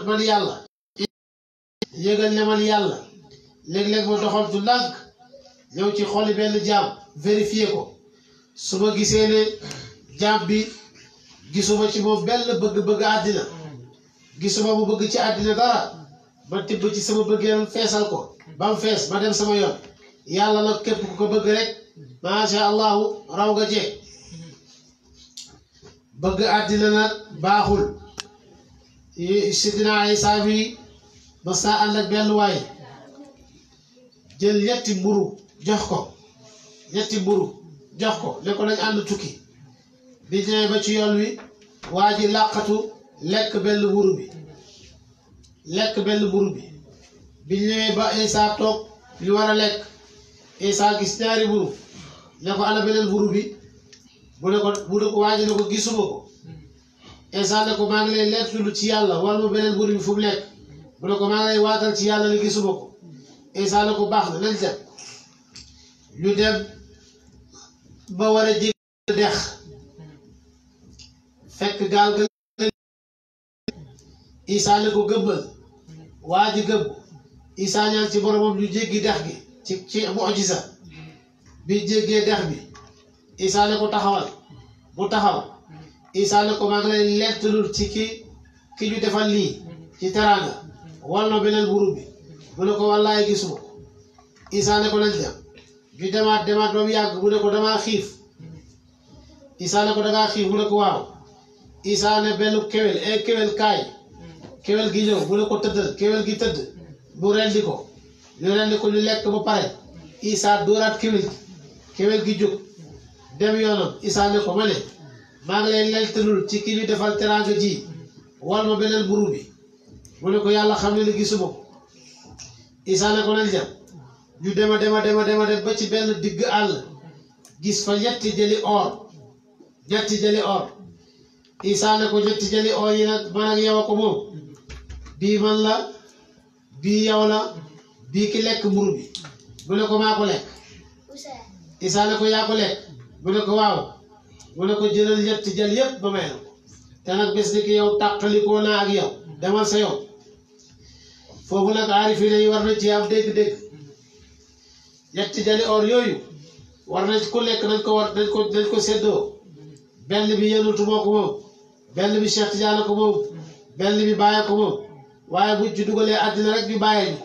man yàlla yëgal ne man yàlla léeg-léeg ma doxantu ndànk ñëw ci xoli benn jaam vérifié ko su ma gisee ne jaam bi gisuma ci moom benn bëgg-bëgg àddina gisuma mu bëgg ci àddina dara ma tibb ci sama bëggeel feesal ko ba mu fees ma dem sama yoon yàlla nag képp ku ko bëgg rek macha allahu raw nga jeeg bëgg àddina nag baaxul sidina Isa bi ma saa ànd ak benn waaye jël ñetti mburu jox ko ne ko nañ ànd tukki bi ñëwee ba ci yoon wi waa ji làqatu lekk benn mburu bi bi ñëwee ba Isa toog ñu war a lekk Isa gis ñaari mburu ne ko ana beneen mburu bi bu ne ko waa ji ne ko gisuma ko Isa ne ko maa ngi lay leetlu ci yàlla wal ma beneen mburu bi fu mu lekk bu ne ko maa ngi lay waatal ci yàlla ne gisuma ko Isa ne ko baax na nañ dem ñu dem ba war a jéggi dex fekk gaal ga Isa ne ko gëbbal waa ji gëbb Isa ñaan ci boromam ñu jéggi dex gi ci mu'jiza bi jéggee dex bi Isa ne ko taxawal mu taxaw Isa ne ko maa ngi lay lettalul ci ki ñu defal lii ci teraanga wal na beneen mburu bi mu ne ko wallaay gisuma ko Isa ne ko nañ dem ñu demaat ba mu yàgg mu ne ko damaa xiif Isa ne ko dangaa xiif mu ne ko waaw Isa ne benn kéwél kaay kéwél gi ñëw mu ne ko tëddal kéwél gi tëdd mu rendi ko ñu lekk ba pare Isa dóoraat kéwél gi jóg dem yoonam Isa ne ko ma ne maa ngi lay leltalul ci ki ñu defal teraanga ji wal ma beneen mburu bi mu ne ko yàlla xam ne ni gisuma ko Isa ne ko nañ dem ñu dema dem ba ci benn digg àll gis fa ñetti jëli or Isa ne ko ñetti jëli or yi nag man ak yow a ko moom bii man la bii yow la bii ki lekk mburu bi mu ne ko maa ko lekk Isa ne ko yaa ko lekk mu ne ko waaw mu ne ko jëlal ñetti jël yépp ba may na ko te nag bés ni ki yow tàqalikoo naa ak yow demal sa yow foofu nag aarifina yi war nañ ci am dégg-dégg ñetti jëli or yooyu war nañ ku lekk nañ ko séddoo benn bi yenutu moo ko moom benn bi Cheikh Tidiane ko moom benn bi bàyyee ko moom waaye buñ ci dugalee àddina rek ñu bàyyee ñu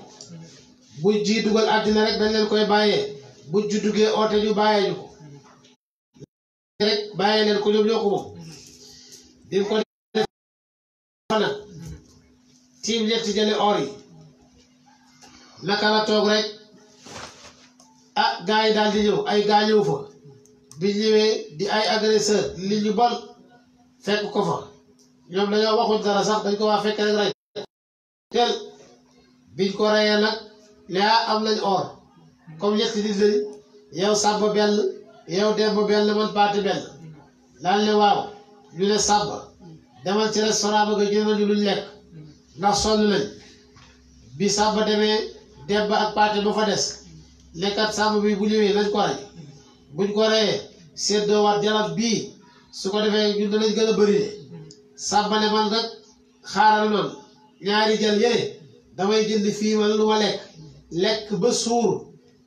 buñ ci dugal àddina rek dañ leen koy bàyyee buñ ci duggee oote ñu bàyyee ñu ko rek bàyyee leen ko ñoom ñoo ko moom di ko def fana tiim ñetti jëli or yi naka la toog rek gaa yi daal di ñëw ay gaa ñëw fa bi ñëwee di ay agresseur li ñu bon fekk ko fa ñoom dañoo waxuñ dara sax dañ ko waa fekk rek rey teel biñ ko reyee nag laa am nañ or comme ñetti nit lañ yow sàbba benn yow demba benn man paati benn daal ne waaw ñu ne sàbba demal ci restaurant ba nga jëmal ñu luñ lekk ndax sonn nañ bi sàbba demee demba ak paati ba fa des lekkat sàmm bi bu ñëwee nañ ko rey buñ ko reyee seddoo waat jalab bii su ko defee ñun danañ gën a bëri de sàmba ne man rek xaaral man ñaari jël yële damay jënd fii ma lu ma lekk ba suur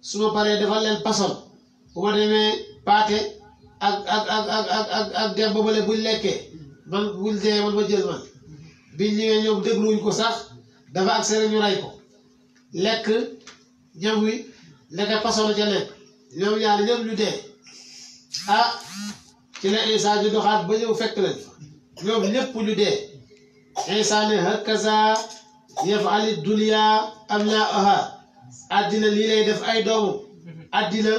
su ma paree defal leen pason bu ma demee paate ak dem ba bale buñ lekkee man buñ dee man ma jël man biñ ñëwee ñoom dégluwuñ ko sax dafa ak seen ñu rey ko lekk ñam wi lekk pason ca lekk ñoom ñaar ñëpp ñu dee ci la Isa di doxaat ba ñëw fekk leen ñoom ñëpp ñu dee Isa ne hakaza yaf'ali dunya abna'aha àddina lii lay def ay doomu àddina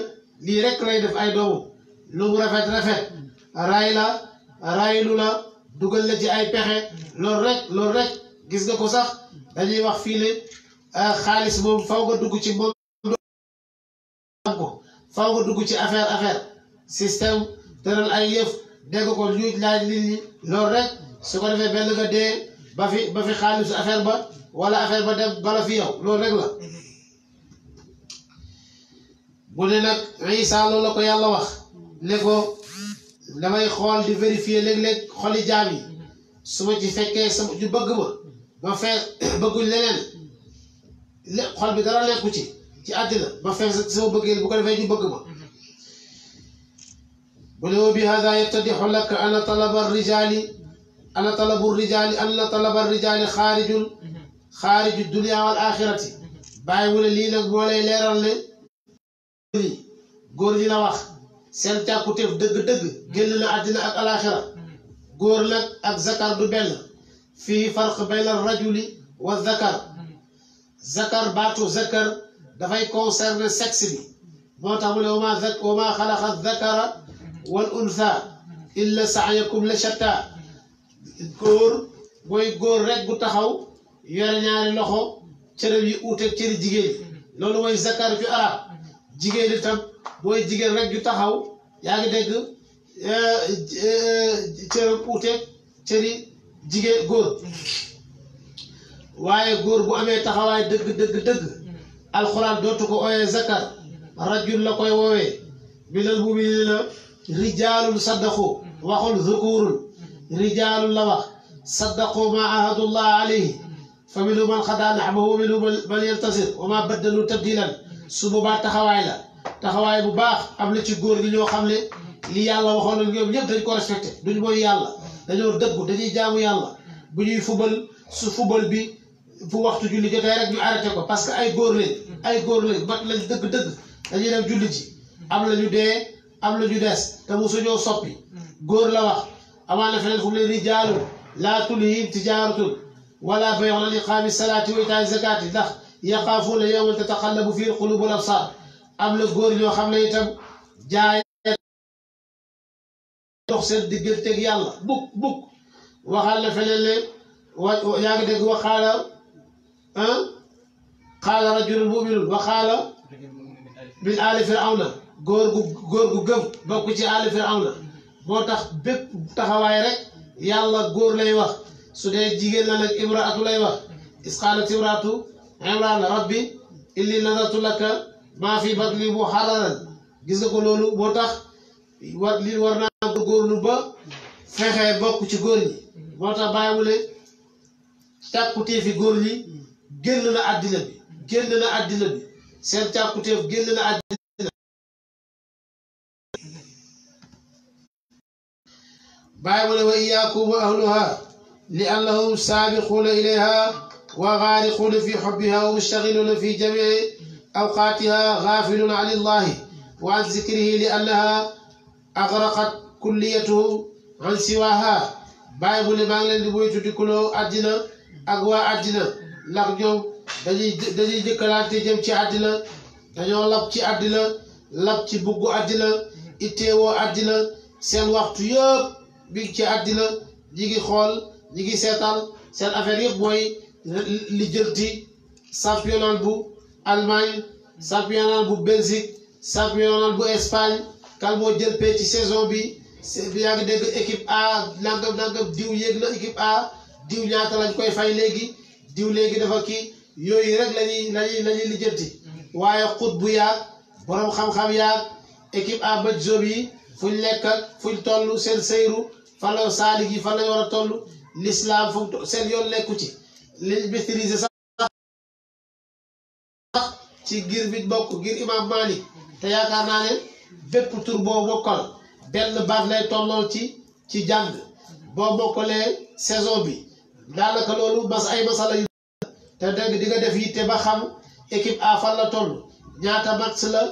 lii rek lay def ay doomu lu mu rafet rafet ray la raylu la dugal la ci ay pexe loolu rek gis nga ko sax dañuy wax fii ne xaalis moom faw nga dugg ci moom ko faw nga dugg ci affaire système tëral ay yëf dégg ko ñuy laaj nit ñi loolu rek su ko defee benn nga dee ba fi xaalisu affaire ba wala affaire ba dem bala fi yow loolu rek la bu ne nag Isa loolu la ko yàlla wax ne ko damay xool di vérifier léeg-léeg xoli jaam yi su ma ci fekkee sama ñu bëgg ma fee bëgguñ leneen xol bi dara nekku ci àddina ma fee sama bëggeel bu ko defee ñu bëgg ma bu ne wa bi hada yattadixu laka ana talabu rijaali xaariju dunia wal axirati bàyyi mu ne lii nag moo lay leeral ne góor ñi la wax seen càkkutéef dëgg-dëgg génn na àddina ak alaxira góor nag ak zakar du benn fii farq bayna rajuli wa zakar baatu zakar dafay concerner sexe bi moo tax mu ne wa ma xalaqa zakara wal untha illa sa'yakum la shatta góor mooy góor rek gu taxaw yore ñaari loxo cërëm yi uuteeg cëri jigéen loolu mooy zakar fi arab jigéen itam mooy jigéen rek ju taxaw yaa ngi dégg cërëm uuteeg cëri jigéen góor waaye góor bu amee taxawaay dëgg alxuraan dootu ko ooyee zakar rajul la koy woowee minal mu'minina rijaalun saddaqu waxul zukurun rijaalun la wax saddaqu ma ahadullah alayhi fa minhum man xadaa nahbahu wa minhum man yantasir wa ma baddalu tabdilan su boobaa taxawaay bu baax am na ci góor gi ñoo xam ne li yàlla waxoon ak ñoom ñëpp dañ ko respecté duñ mooy yàlla dañoo dëggu dañuy jaamu yàlla bu ñuy fubal su fubal bi fu waxtu julli jotee rek ñu arrêté ko parce que ay góor lañ mat lañ dëgg dañuy dem julli ji am la ñu dee am la ñu des te mosuñoo soppi góor la wax amaana feneen fu mu ne rijaalun laa tulhihim tijaaratun wala bay'un an iqaami salaati wa itaa'i zakaati ndax yaxaafuuna yawman tataqallabu fiihi al-quluubu wal absaar am la góor ñoo xam ne itam jaay dox seen digganteeg yàlla buk waxal na feneen ne yaa ngi dégg waxaala qaala rajulun mu'minun waxaala min aali firawna góor gu gëm bokk ci aali firawna moo tax bépp taxawaay rek yàlla góor lay wax su dee jigéen la nag imraatu lay wax is qaalat imraatu imraan rabbi inni nadartu laka maa fi batni muharraran gis nga ko loolu moo tax war naa góorlu ba fexee bokk ci góor ñi moo tax bàyyi mu ne càkkutéef fi góor ñi génn na àddina bi seen càkkutéef génn na àddina bàyyi mu ne wa iyaakum wa ahluha li annahum saabiquuna ilayha wa gaariquuna fi xubbiha wa mustaxiluuna fi jamii awqaatiha gaafiluuna an illahi wa an zikrihi li annaha agraqat kulliyatuhum an siwaha bàyyi mu ne maa ngi leen di moytu dikkuloo àddina ak waa àddina ndax ñoom dañuy jëkkalante jëm ci àddina dañoo lab ci àddina lab ci buggu àddina itteewoo àddina seen waxtu yëpp bi ci àddina ñi ngi xool ñi ngi seetaan seen affaire yëpp mooy li jëlti championnat bu Allemagne championnat bu Belgique championnat bu Espagne kan moo jël pee ci saison bi yaa ngi dégg équipe A nangam diw yéeg na équipe A diw ñaata lañ koy fay léegi diw léegi dafa kii yooyu rek lañuy lijjanti waaye xut bu yaag borom xam-xam yaag équipe A bëj job yi fuñ lekk ak fuñ toll seen seyru fan la saalig yi fan lañ war a toll l'islam fu seen yoon nekku ci liñ maîtriser sax ci ngir bi bokk ngir imam Malik te yaakaar naa ne bépp tur boo bokkal benn baat lay tollool ci jàng boo bokkalee saison bi daanaka loolu ay masala yu te dégg di nga def yitte ba xam équipe A fan la toll ñaata match la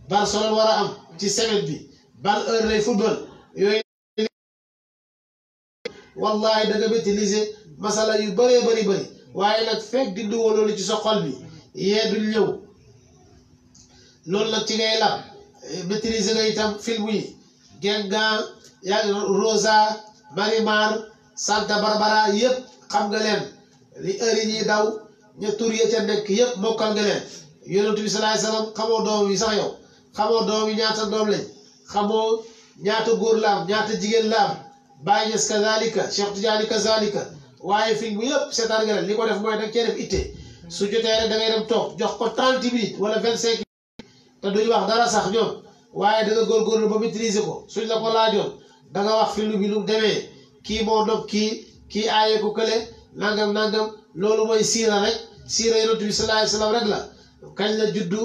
Barcelone war a am ci semaine bi ban heure lay football yooyu wallahi da nga maîtriser masala yu bëree bëri waaye nag fekk dindiwoo loolu ci sa xol bi yee duñ ñëw loolu nag ci ngay lam maîtriser nga itam film yi Gengan yaa Rosa Marimar Santa Barbara yëpp xam nga leen li heure yi ñuy daw ña tur ya ca nekk yëpp mokkal nga leen yonent bi sallallahu alayhi wasallam xamoo doom yi sax yow xamoo doom yi ñaata doom lañ xamoo ñaata góor la am ñaata jigéen la am Baye Niass kazalika Cheikh Tidiane kazalika waaye film bi yëpp seetaan nga leen li ko def mooy da nga cee def itte su jotee rek da ngay dem toog jox ko 30 minutes wala 25 minutes te duñ wax dara sax ñoom waaye da nga góorgóorlu ba maîtriser ko suñ la ko laajoon da nga wax film bi nu demee kii moo nopp kii aaye ko kële nangam loolu mooy siira rek siira yonent bi sallallahu alayhi wasallam rek la kañ la juddu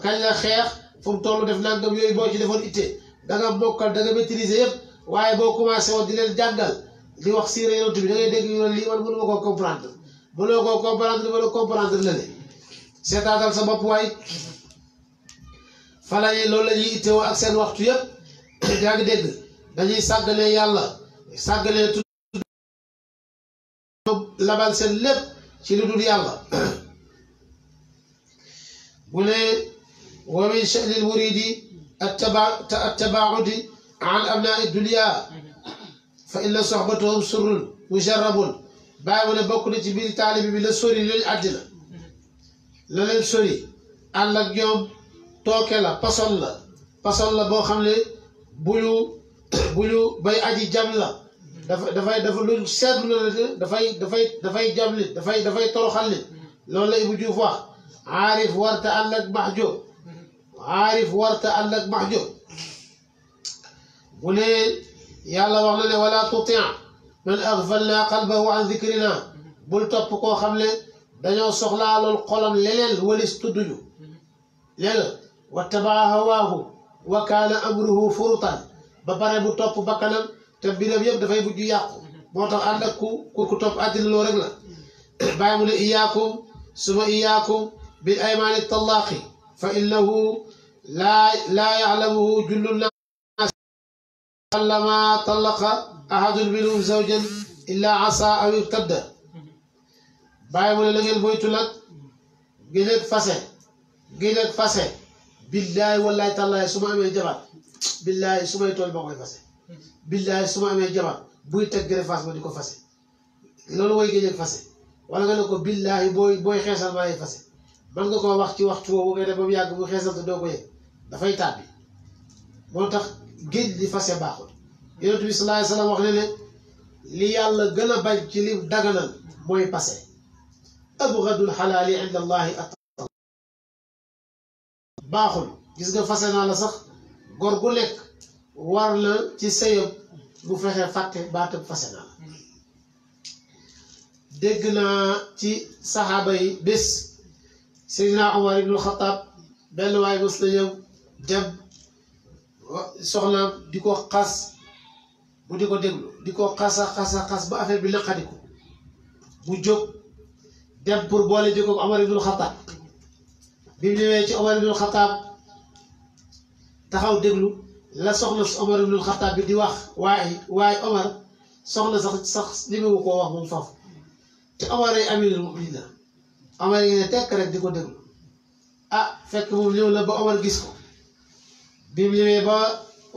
kañ la xeex fu mu toll def nangam yooyu boo ci defoon itte da nga mokkal da nga maîtriser yëpp waaye boo commencé woon di leen jàngal di wax siira yonent bi da ngay dégg ñu ne lii man mënu ma koo comprendre mënoo koo comprendre mënoo comprendre la ne seetaatal sa bopp waay fala yi loolu la ñuy ittewoo ak seen waxtu yëpp yaa ngi dégg dañuy sàggalee yàlla sàggalee tudd labal seen lépp ci lu dul yàlla bu ne wa min sha'ni al-muridi at-tabaa'udi an abnaa'i dunya fa inna sohbatahum surrun mujarrabun bàyyi mu ne bokk na ci biir taalibi bi la sori loolu àddina la leen sori ànd ak ñoom tooke la pason la boo xam ne bu ñu bay aji jam la dafa lu seetlu la dafay jam nit dafay toroxal nit loolu la Ibou Diouf wax aarif warta ànd ak mahjo bu ne yàlla wax na ne wala tuti' man aghfalna qalbahu an dhikrina bul topp koo xam ne dañoo soxlaa lool xolam leneen walis tudduñu léegi wattabaa hawaahu wa kaana amruhu furutan ba pare bu topp bakkanam te mbiram yëpp dafay mujj yàqu moo tax ànd ak ku topp àddina loo rek la bàyyi mu ne iyaakum suma iyaakum bil aymaani tallaaqi fa innahu laa ya'lamuhu jullu naas lama tallaqa ahadun minhum zawjan illa asa aw irtadda bàyyi mu ne la ngeen moytu nag génneeg fase billaahi wallaahi tallaahi su ma amee jabar billaahi su may tool ba koy fase billaahi su ma amee jabar buy teg greffage ma di ko fase loolu mooy génneeg fase wala nga ne ko billaahi booy xeesal maa ngi fase man nga koo wax ci waxtu woowu ngay def ba mu yàgg bu xeesal te doo ko yëg dafay tàbbi moo tax génn di fase baaxul yonent bi sallallahu alayhi wasallam wax ne ne li yàlla gën a bañ ci lim daganal mooy passé abghadul xalaali inda allahi baaxul gis nga fase naa la sax góor gu nekk war na ci sëyam bu fexe fàtte baatam fase naa la dégg naa ci saxaaba yi bés Seydina Omar ibnul Xataab benn waay mos na ñëw dem soxnaam di ko xas mu di ko déglu di ko xas ba affaire bi naqadi ko mu jóg dem pour boole jóg ak Omar ibnul Xataab bi mu ñëwee ci Omar ibnul Xataab taxaw déglu la soxna Omar ibnul Xataab bi di wax waaye Omar soxna sax li mu koo wax moom foofu te Omar ay amirul mu'minin Omar yi ne tekk rek di ko déglu fekk moom ñëw na ba Omar gis ko bi mu ñëwee ba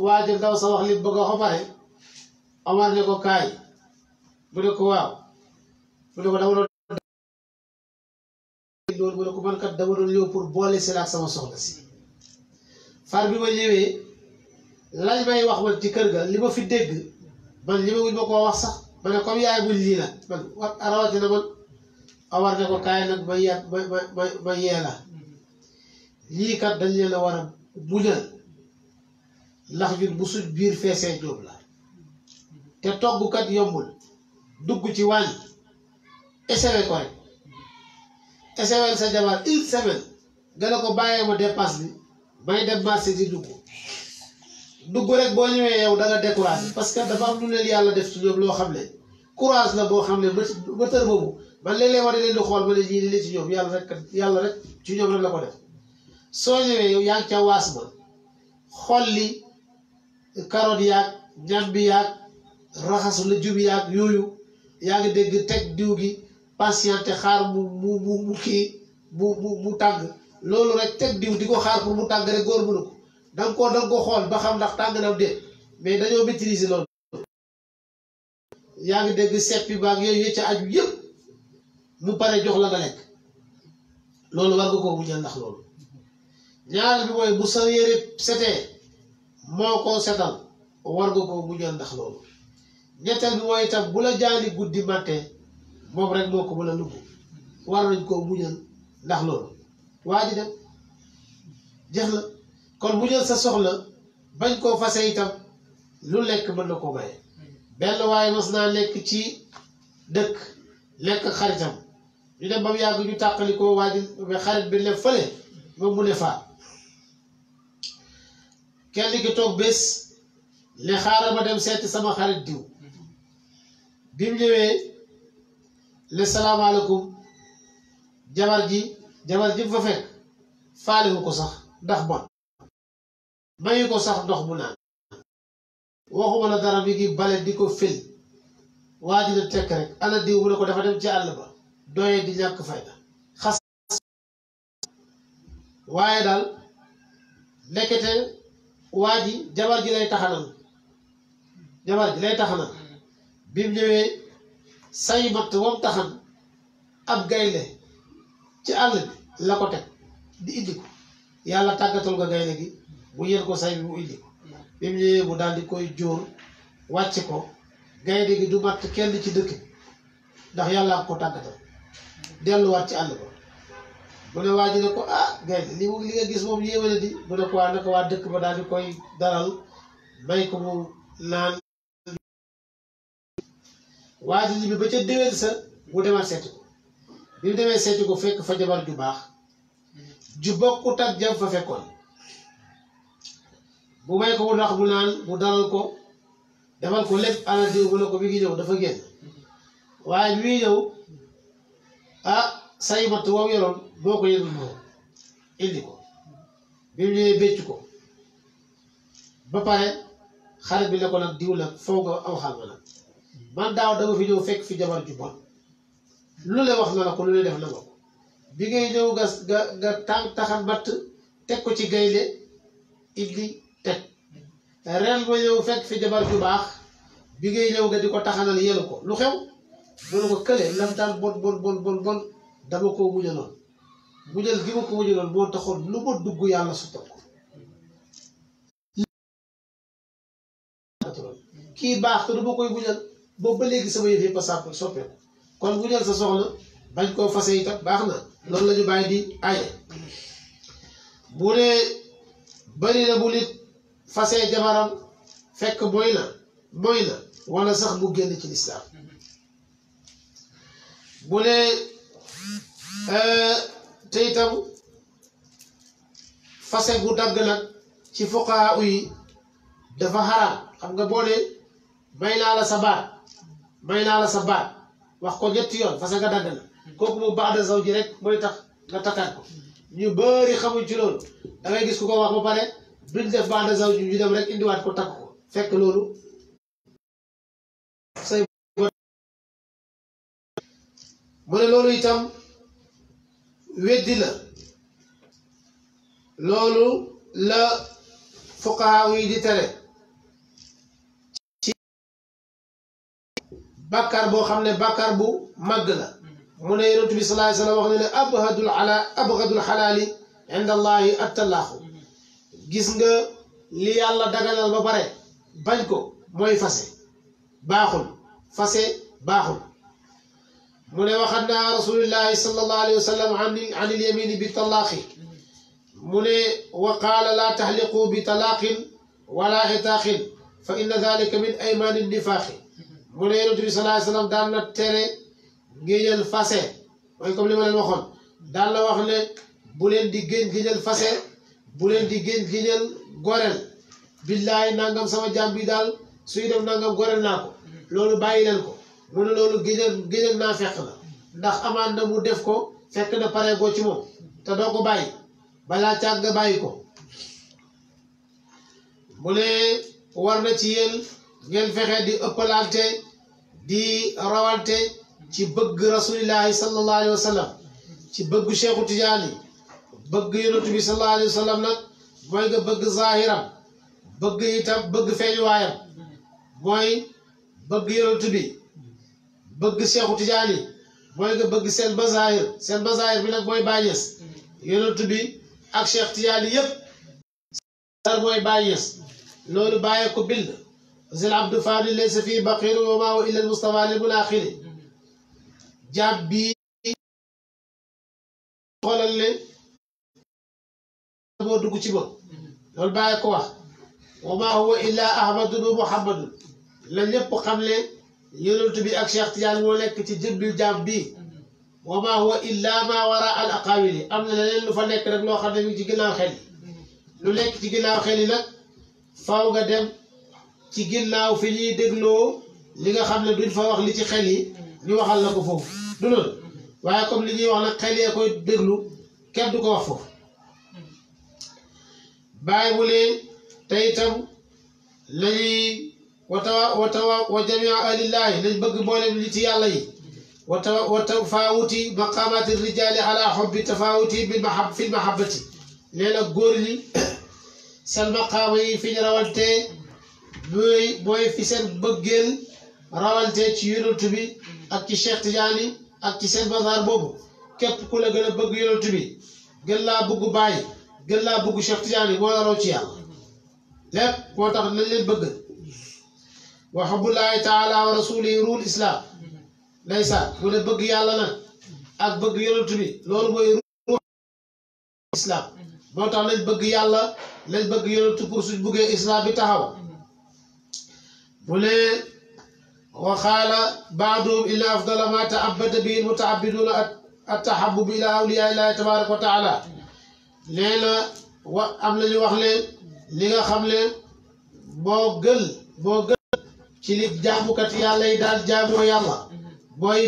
waaj ndaw sa wax li bëgg a wax ba pare Omar ne ko kaay mu ne ko waaw mu ne ko dama doon loolu mu ne ko man kat dama doon ñëw pour boole si ak sama soxna si far bi ma ñëwee lañ may wax man ci kër ga li ma fi dégg man li ma wuñ ma koo wax sax ma ne comme yaay buñ lii nag man rawatina man Omar ne ko kaay nag ma yee la lii kat dañ leen a war a muñal ndax ñun bu suñ biir feesee ñoom la te toggkat yombul dugg ci wàññ essayé ko rek essayé sa jabar une semaine nga ne ko bàyyee ma dépense bi may dem marché di dugg rek boo ñëwee yow da nga découragé parce que dafa am lu leen yàlla def ci ñoom loo xam ne courage la boo xam ne moteur boobu man léeg-léeg war leen di xool ba ne ñii li ci ñoom yàlla rek ci ñoom rek la ko def soo ñëwee yow yaa ngi ca waas ma xolli carotte yaag ñambi yaag raxasu la jub yaag yooyu yaa ngi dégg teg diw gi patienté xaar mu kii mu tàgg loolu rek teg diw di ko xaar pour mu tàng rek góor mënu ko danga ko xool ba xam ndax tàng na déet mais dañoo maîtriser loolu yaa ngi dégg seppi baag yooyu ca aju yëpp mu pare jox la nga lekk loolu war nga koo muñal ndax loolu ñaareel bi mooy bu sa yére setee moo ko setal war nga koo muñal ndax loolu ñetteel bi mooy itam bu la jaani guddi màttee moom rek moo ko mën a lugg war nañ koo muñal ndax loolu waa ji dem jeex na kon muñal sa soxla bañ koo fase itam lu lekk mën na koo maye benn waaye mas naa nekk ci dëkk lekk xaritam ñu dem ba mu yàgg ñu tàqalikoo waa ji xarit bi ne fële moom mu ne faa kenn ki toog bés ne xaaral ma dem seeti sama xarit diw bi mu ñëwee ne salaamaaleykum jabar ji mu fa fekk faalewu ko sax ndax bon mayu ko sax ndox mu naan waxuma la dara mi ngi bale di ko fil waa ji na tekk rek ana diw mu ne ko dafa dem ci àll ba doye di ñàkk fayda xas waaye daal nekkete waa ji jabar ji lay taxanal bi mu ñëwee say matt wam taxan ab gaynde ci àll bi la ko teg di indi ko yàlla tàggatal nga gaynde gi bu yéen ko say bi mu indi ko bi mu ñëwee mu daal di koy jóor wàcc ko gaynde gi du matt kenn ci dëkk ndax yàlla ko tàggatal delluwaat ci àll ba mu ne waa ji ne ko ah gaynde li nga gis moom yéeme na di mu ne ko waa naka waa dëkk ba daal di koy dalal may ko mu naan waa ji ñibbi ba ca déwén sa mu demaat seeti ko bi mu demee seeti ko fekk fa jabar ju baax ju bokkut ak jam fa fekkoon bu may ko mu ndax mu naan mu dalal ko defal ko lépp ana diw mu ne ko mi ngi ñëw dafa génn waaye bi muy ñëw ah say matt wow yoroon boo ko yëngu moo indi ko bi mu ñëwee bécc ko ba pare xarit bi ne ko nag diw nag foo nga aw xal ma nag man daaw dama fi ñëw fekk fi jabar ju bon lu le wax na la ko lu le def na nga ko bi ngay ñëw nga taxan matt teg ko ci gaynde indi teg ren ma ñëw fekk fi jabar ju baax bi ngay ñëw nga di ko taxanal yelu ko lu xew mu ne ko kële lam daan bon dama koo muñaloon muñal gi ma ko muñaloon moo taxoon lu ma dugg yàlla sutal ko kii baax te du ma koy muñal boobu ba léegi sama yëf yëpp a soppeeku kon muñal sa soxla bañ koo fase itam baax na loolu la ñu bàyyi di aye bu ne bari na bu nit fase jabaram fekk mooy na wala sax mu génn ci lislaam bu ne te itam fase gu dagg nag ci fuqahaa yi dafa xaraam xam nga boo ne may naa la sa baat wax ko ñetti yoon fase nga dagg na kooku mu ba'da zawji rek mooy tax nga takkaat ko ñu bari xamuñ ci loolu da ngay gis ku ko wax ba pare duñ def ba'da zawji ñu dem rek indiwaat ko takk ko fekk loolu say mu ne loolu itam weddi la loolu la fuqahaa yi di tere ci bàkkaar boo xam ne bàkkaar bu màgg la mu ne yonent bi sallallahu alayhi wa sallam wax ne ne abghadul xalaali inda allahi at-talaaxu gis nga li yàlla daganal ba pare bañ ko mooy fase baaxul mu ne waxat naa rasulillahi sallallahu alayhi wa sallam an il yamini bi talaaqi mu ne wa qaala laa taxliqu bi talaaqin wala itaaqin fa inna dalika min aymaani nifaaqi mu ne yonent bi sallallahu alayhi wa sallam daan na tere géñal fase mooy comme li ma leen waxoon daan la wax ne bu leen di géñal fase bu leen di géñal gorel billaahi nangam sama jaam bi daal suy def nangam gorel naa ko loolu bàyyi leen ko mu ne loolu géñal naa fekk la ndax amaan na mu def ko fekk na pare goo ci moom te doo ko bàyyi balaa càgg nga bàyyi ko mu ne war na ci yéen ngeen fexe di ëppalante di rawante ci bëgg rasulillahi sallallahu alayhi wa sallam ci bëgg Cheikhu Tidiane bëgg yonent bi sallallahu alayhi wa sallam nag mooy nga bëgg zahiram bëgg itam bëgg feeñuwaayam mooy bëgg yonent bi bëgg Seexu Tijaani mooy nga bëgg seen bazahir bi nag mooy Baay Ñas yonent bi ak Cheikh Tijaani yépp mooy Baay Ñas loolu bàyyee ko bind zil abdu fani laysa fii baqiru wa maa huwa illa al mustafa lil munaaxiri jàpp bi xoolal ne moo dugg ci moom loolu bàyyee ko wax wa maa huwa illa ahmadun wa muhammadun la ñëpp xam ne yonent bi ak Cheikh Tidiane moo nekk ci jëmbi jàpp bi wa maa huwa illa ma wara al aqaawili am na leneen lu fa nekk rek loo xam ne mi ngi ci ginnaaw xel yi lu nekk ci ginnaaw xel yi nag faaw nga dem ci ginnaaw fi ñuy dégloo li nga xam ne duñ fa wax li ci xel yi ñu waxal la ko foofu du noonu waaye comme li ñuy wax nag xel yee koy déglu kenn du ko wax foofu bàyyi mu ne te itam lañuy wa jamia alillahi lañ bëgg mboolem li ci yàlla yi wa tafawuti maqamati rijali ala hubbi tafawuti fil mahabbati nee na góor ñi seen maqaama yi fi ñu rawante mooy fi seen bëggeel rawante ci yonent bi ak ci Cheikh Tidiane ak ci seen bazar boobu képp ku la gën a bëgg yonent bi gën laa bëgg Baay gën laa bëgg Cheikh Tidiane moo la raw ci yàlla lépp moo tax nañ leen bëgg wa hubbullahi taala wa rasulihi ruul islam ndeysaan mu ne bëgg yàlla nag ak bëgg yonent bi loolu mooy ruul islam moo tax lañ bëgg yàlla lañ bëgg yonent pour suñ buggee islam bi taxaw mu ne waxaala baaduhum inna afdala ma taabada bihi mutaabiduna attahabub ila awliya illahi tabaraka wa taala nee na am nañu wax ne li nga xam ne moo gën ci li jaamukat yàlla yi daal jaamoo yàlla mooy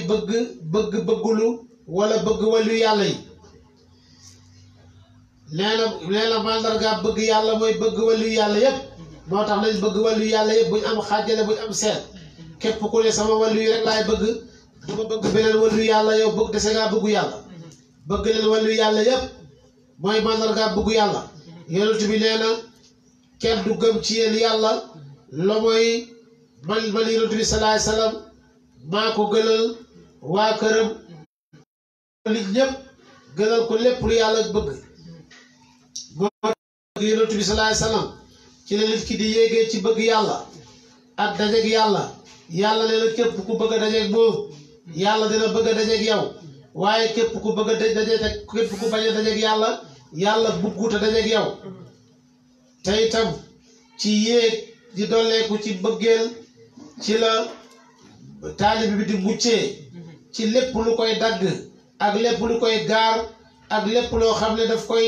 bëggulu wala bëgg wàllu yàlla yi nee na mandarga bëgg yàlla mooy bëgg wàllu yàlla yépp moo tax nañ bëgg wàllu yàlla yépp buñ am xaajale buñ am seet képp ku ne sama wàllu yi rek laay bëgg du ma bëgg beneen wàllu yàlla yow bëgg dese ngaa bëggu yàlla bëgg leen wàllu yàlla yépp mooy mandarga bëggu yàlla yonent bi nee na kenn du gëm ci yéen yàlla la mooy man yonent bi salaay salaam maa ko gënal waa këram nit ñépp gënal ko lépp lu yàlla bëgg moo bëgg yonent bi salaay salaam ci la nit ki di yéegee ci bëgg yàlla ak dajeeg yàlla yàlla nee na képp ku bëgg a dajeeg moom yàlla dina bëgg a dajeeg yow waaye képp ku bëgg a dajeeg képp ku bañ a dajeeg yàlla yàlla buggut a dajeeg yow te itam ci yéeg di dolleeku ci bëggeel ci la taalibi bi di muccee ci lépp lu koy dagg ak lépp lu koy gaar ak lépp loo xam ne daf koy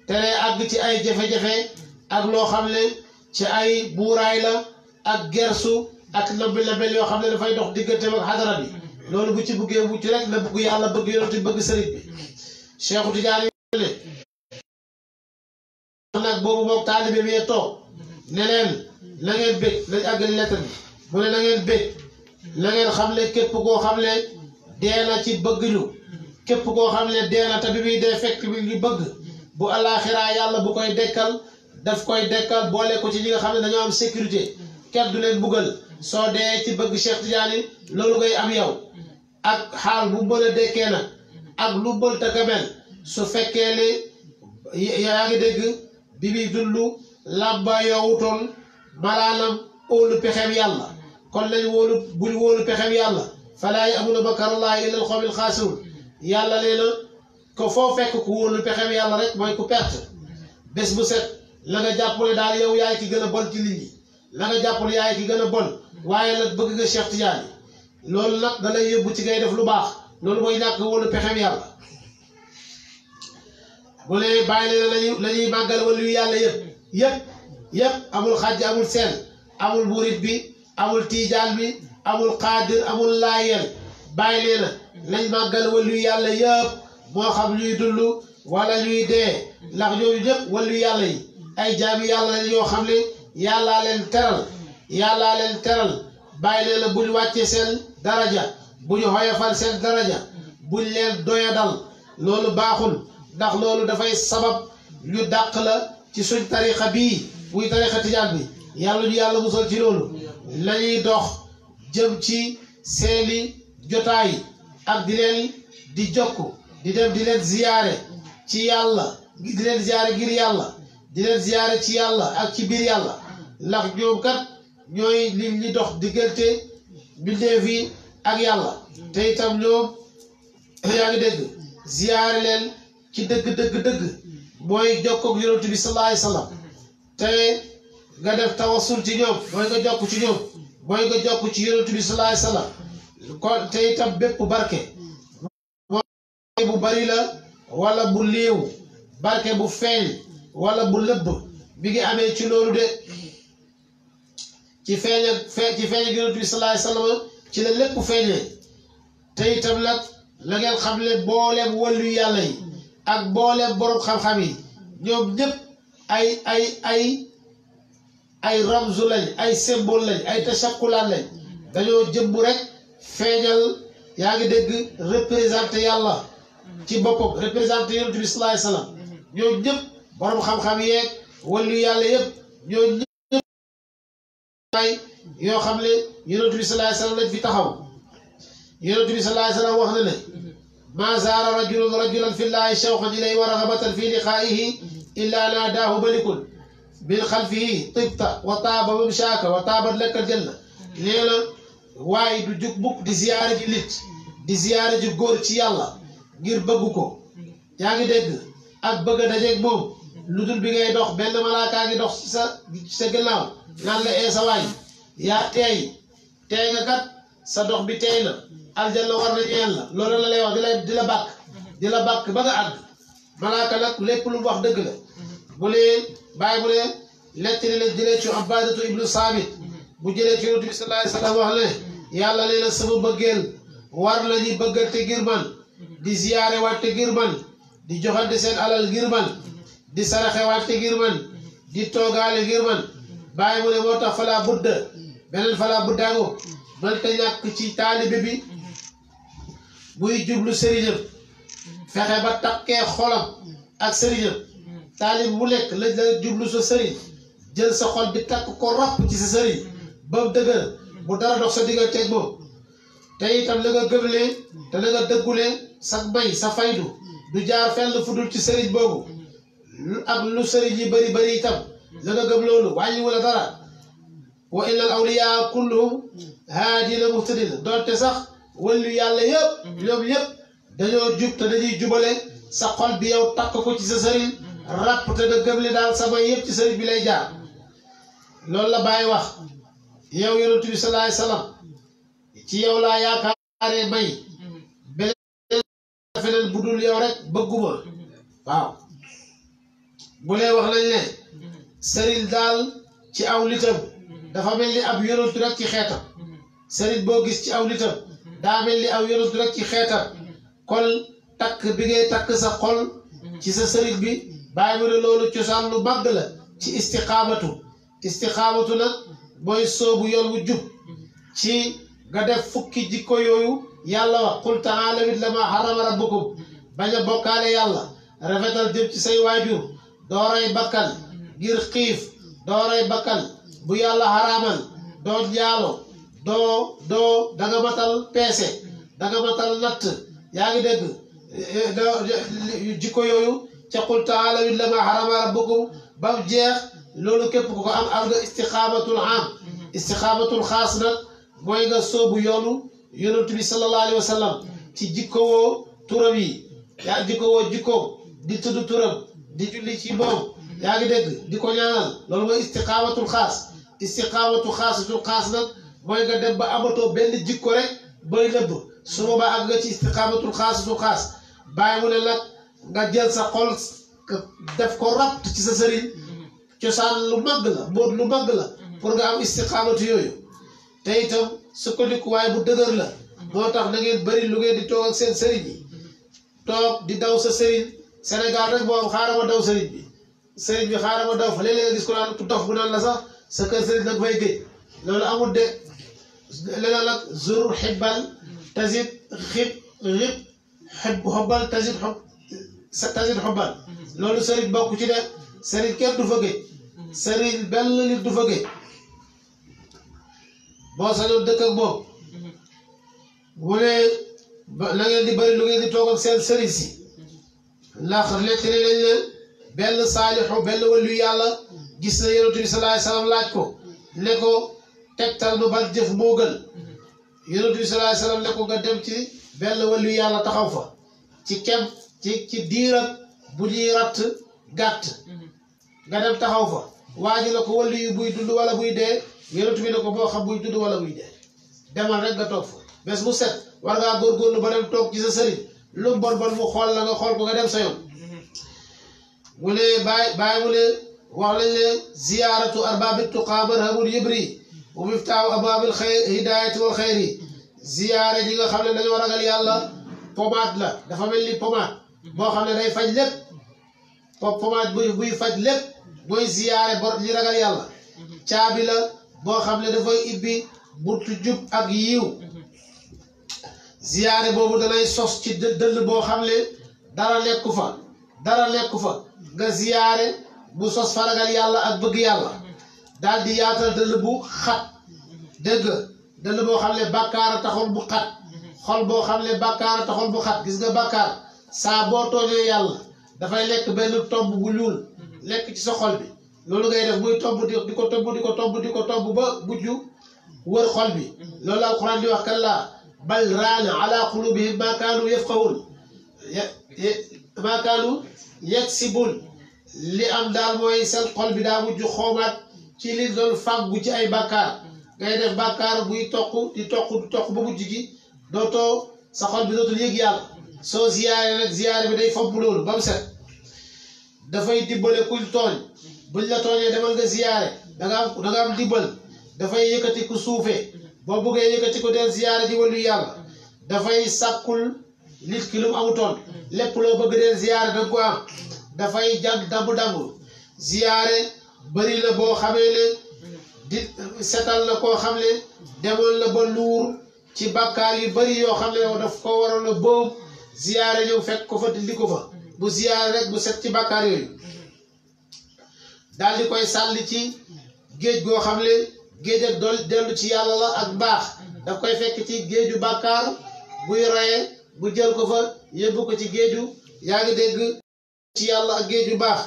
tere àgg ci ay jafe-jafe ak loo xam ne ci ay buuraay la ak gersu ak label yoo xam ne dafay dox diggante ak xadara bi loolu bu ci buggee mucc rek la bëgg yàlla bëgg yonent bi bëgg sëriñ bi Cheikhu Tidiane ne nag boobu moom taalibe bi toog ne leen na ngeen bég nañ àggali lettre bi mu ne na ngeen bég na ngeen xam ne képp koo xam ne dee na ci bëgg ñu képp koo xam ne dee na te bi muy dee fekk bi ñu bëgg bu àllaaxiraa yàlla bu koy dekkal daf koy dekkal boole ko ci ñi nga xam ne dañoo am sécurité kenn du leen buggal soo dee ci bëgg Cheikh Tidiane loolu ngay am yow ak xaal bu mën a dekkee nag ak lu bëlta kamel su fekkee ne yaa ngi dégg bi muy dund làmba yoowutoon malaanam óolu pexem yàlla kon lañ wóolu buñ wóolu pexem yàlla falaa ya'munu makarallahi illa al-qawmul xaasirun yàlla nee na ko foo fekk ku wóolu pexem yàlla rek mooy ku perte bés bu set la nga jàpp ne daal yow yaay ki gën a bon ci nit ñi la nga jàpp ne yaay ki gën a bon waaye nag bëgg nga Cheikh Tidiane loolu nag da lay yóbbu ci ngay def lu baax loolu mooy ñàkk wóolu pexem yàlla bu ne bàyyi leen la ñuy màggal wàllu yàlla yëpp amul xàjj amul seen amul murit bi amul tiijaan bi amul xaadir amul laayel bàyyi leen lañ màggal wàllu yàlla yëpp moo xam ñuy dund wala ñuy dee ndax ñooñu ñëpp wàllu yàlla yi ay jaami yàlla lañ yoo xam ne yàllaa leen teral bàyyi leen la bu ñu wàccee seen daraja bu ñu xoyofal seen daraja buñ leen doyadal loolu baaxul ndax loolu dafay sabab ñu dàq la ci suñ tariqa bii muy tariqa tijaan bi yàlla ñu yàlla musal ci loolu lañuy dox jëm ci seeni jotaay ak di leen di jokk di dem di leen ziyaare ci yàlla di leen ziyaare ngir yàlla di leen ziyaare ci yàlla ak ci biir yàlla ndax ñoom kat ñooy li ñi dox diggante mbindeef yi ak yàlla te itam ñoom yaa ngi dégg ziyaare leen ci dëgg mooy jokkoog yonent bi sallallahu alayhi wasallam te nga def tawassul ci ñoom mooy nga jokk ci ñoom mooy nga jokk ci yonent bi sallallahu alayhi wasallam kon te itam bépp barke bu bari la wala bu liiw barke bu feeñ wala bu lëbb bi ngi amee ci loolu de ci feeñ ak yonent bi sallallahu alayhi wasallam ci la lépp feeñee te itam nag la ngeen xam ne booleem wàllu yàlla yi ak booleem borom xam-xam yi ñoom ñëpp ay ramzu lañ ay symbole lañ ay tashakkulaat lañ dañoo jëmbu rek feeñal yaa ngi dégg représenté yàlla ci boppam représenté yonent bi sallallahu alayhi wasallam ñoo ñëpp borom xam-xam yeeg wàllu yàlla yëpp ñoo ñëpp ay yoo xam ne yonent bi sallallahu alayhi wasallam lañ fi taxaw yonent bi sallallahu alayhi wasallam wax na ne ma zaara rajulun rajulan fi llahi shawqan ilayhi wa raghabatan fi liqaa'ihi illa naadaahu malikun min xalfihi tibta wa taaba mamshaaka wa taabat laka aljanna nee na waaye du jug mukk di ziyaare ji nit di ziyaare ji góor ci yàlla ngir bëgg ko yaa ngi dégg ak bëgg a dajeeg moom lu dul bi ngay dox benn malaakaa ngi dox ci sa gannaaw naan la ee sa waay yaa teey nga kat sa dox bi teey na aljanna war na ñeel la loolu la lay wax di la bàkk ba nga àgg malaaka nag lépp lu mu wax dëgg la bu leen bàyyi bu leen lettali la jëlee ci Ubaadatu ibnu Saamit bu jëlee ci Yonent bi sallallahu alayhi wa sallam wax ne yàlla nee na sama bëggeel war la ñuy bëggante ngir man di ziyaare wante ngir man di joxante seen alal ngir man di saraxe wante ngir man di toogaale ngir man bàyyi mu ne moo tax falaa budda beneen falaa buddaago man te ñàkk ci taalibe bi muy jublu sëriñam fexe ba takkee xolam ak sëriñam taalib bu nekk la jublu sa sëriñ jël sa xol bi takk ko rapp ci sa sëriñ ba mu dëgër bu dara dox sa digganteeg moom te itam la nga gëmlee te la nga dëggulee sa may sa faydu du jaar fenn fu dul ci sëriñ boobu ak lu sëriñ yi bari itam la nga gëm loolu wàññi wala dara wa inna al awliyaa kulluhum haadina muhtadina doonte sax wàllu yàlla yëpp ñoom yëpp dañoo jub te dañuy jubale sa xol bi yow takk ko ci sa sëriñ ràpp te nga gëm li daal sama yëpp ci sëriñ bi lay jaar loolu la Baay wax yow yonent bi sallallahu alayhi wasallam ci yow laa yaakaaree may beneen feneen bu dul yow rek bëgguma waaw bu lee wax nañ ne sëriñ daal ci aw nitam dafa mel ni ab yonent rek ci xeetam sëriñ boo gis ci aw nitam daa mel ni aw yonent rek ci xeetam kon takk bi ngay takk sa xol ci sa sëriñ bi bàyyi mu ne loolu cosaan lu màgg la ci istiqaamatu nag mooy soobu yoon wu jub ci nga def fukki jikko yooyu yàlla wax qul ta'aalaw itlu maa harrama rabbukum bañ a bokkaale yàlla rafetal jëm ci say waajur doo rey bakkan ngir xiif doo rey bakkan bu yàlla haraamal doo njaalo doo danga matal peese danga matal natt yaa ngi dégg jikko yooyu ca qul ta'aalaw itlu maa harrama rabbukum ba mu jeex loolu képp ku ko am nga istiqaamatul am istiqaamatul xaas nag mooy nga soobu yoonu yonent bi sallallahu alayhi wa sallam ci jikkowoo turam yi yaa jikkowoo jikkoom di tudd turam di julli ci moom yaa ngi dégg di ko ñaanal loolu mooy istiqaamatul xaasatul xaas nag mooy nga dem ba amatoo benn jikko rek bay nëbb su boobaa ak nga ci istiqaamatul xaasatul xaas bàyyi mu ne nag nga jël sa xol def ko rapt ci sa sëriñ cosaan lu màgg la mbóot lu màgg la pour nga am istiqaamatu yooyu te itam sukkandikuwaay bu dëgër la moo tax na ngeen bëri lu ngeen di toog ak seen sëriñ yi toog di daw sa sëriñ Sénégal rek boobu xaaral ma daw sëriñ bi xaaral ma daw fa léeg-léeg nga gis ko naan ku dof bu naan la sax sa kër sëriñ nag fay géej loolu amul de leneen nag zur xibbal tazid xib xobbal tazid xob sa tazid xubban loolu sëriñ bokku ci de sëriñ kenn du fa géej sëriñ benn nit du fa géej boo sañoon dëkk ak moom mu ne na ngeen di bëri lu ngeen di toog ak seen sëriñ si ndax nettali lañ leen benn saalixu benn wàllu yàlla gis na yonent bi sallallahu alayhi wasallam laaj ko ne ko tegtal ma ban jëf moo gën yonent bi sallallahu alayhi wasallam ne ko nga dem ci benn wàllu yàlla taxaw fa ci kem ci diiram bu ñuy ratt gàtt nga dem taxaw fa waa ji la ko wàllu yu buy dund wala buy dee yonent bi ne ko boo xam buy dund wala buy dee demal rek nga toog fa bés bu set war ngaa góorgóorlu ba dem toog ci sa sëriñ lu bon bon mu xool la nga xool ko nga dem sa yoon mu ne bàyyi mu ne wax lañ ne ziyaaratu arbaabi tuqaa marhabul yibri wa miftaahu abwaabil hidaayati wal xayri ziyaare ji nga xam ne dañoo ragal yàlla pomaat la dafa mel ni pomaat boo xam ne day faj lépp pomaat buy faj lépp mooy ziyaare bor ñi ragal yàlla caabi la boo xam ne dafay ibbi buntu jub ak yiw ziyaare boobu danay sos ci dëll boo xam ne dara nekku fa nga ziyaare bu sos fa ragal yàlla ak bëgg yàlla daal di yaatal dëll bu xat dégg dëll boo xam ne bàkkaar a taxoon bu xat xol boo xam ne bàkkaar a taxoon bu xat gis nga bàkkaar saa boo tooñee yàlla dafay lekk benn tomb bu ñuul lekk ci sa xol bi loolu ngay def muy tomb di ko tomb ba mujj wër xol bi loolu alquran di wax kallaa bal raana ala qulubihim maa kaanu yafqahuun maa kaanu yaksibun li am daal mooy seen xol bi daa mujj xoomaat ci li doon fàggu ci ay bàkkaar ngay def bàkkaar buy toq di toq ba mujj gi dootoo sa xol bi dootul yëg yàlla soo ziyaare nag ziyaare bi day fomp loolu ba mu set dafay dimbale kuñ tooñ buñ la tooñee demal nga ziyaare danga am dimbal dafay yëkkati ku suufee boo buggee yëkkati ko del ziyaare ji wàllu yàlla dafay sàkkul nit ki lu mu amutoon lépp loo bëgg del ziyaare danga ko am dafay jàng dambu ziyaare bëri la boo xamee ne di setal la koo xam ne demoon la ba luur ci bàkkaar yu bëri yoo xam ne daf ko waroon a boobu ziyaare ñëw fekk ko fa dindi ko fa bu ziyaare rek bu set ci bàkkaar yooyu daal di koy sàlli ci géej goo xam ne géej ak dellu ci yàlla la ak mbaax daf koy fekk ci géeju bàkkaar buy raye bu jël ko fa yóbbu ko ci géeju yaa ngi dégg ci yàlla ak géeju baax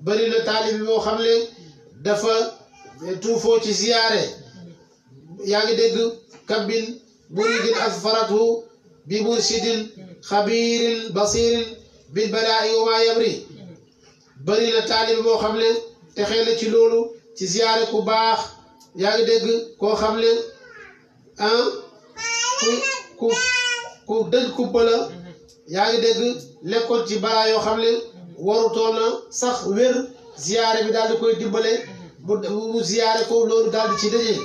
bari na taalibi boo xam ne dafa tuufoo ci ziyaare yaa ngi dégg kabbil muridin asfaratu bi mursidin xabiiril basiiril bil balaa'i wa maa yabri bari na taalibi boo xam ne te xel ci loolu ci ziyaare ku baax yaa ngi dégg koo xam ne ku dëj kumpa la yaa ngi dégg lekkoon ci balaa yoo xam ne warutoona sax wér ziyaare bi daal di koy dimbale mu ziyaare ko loolu daal di ci dëjee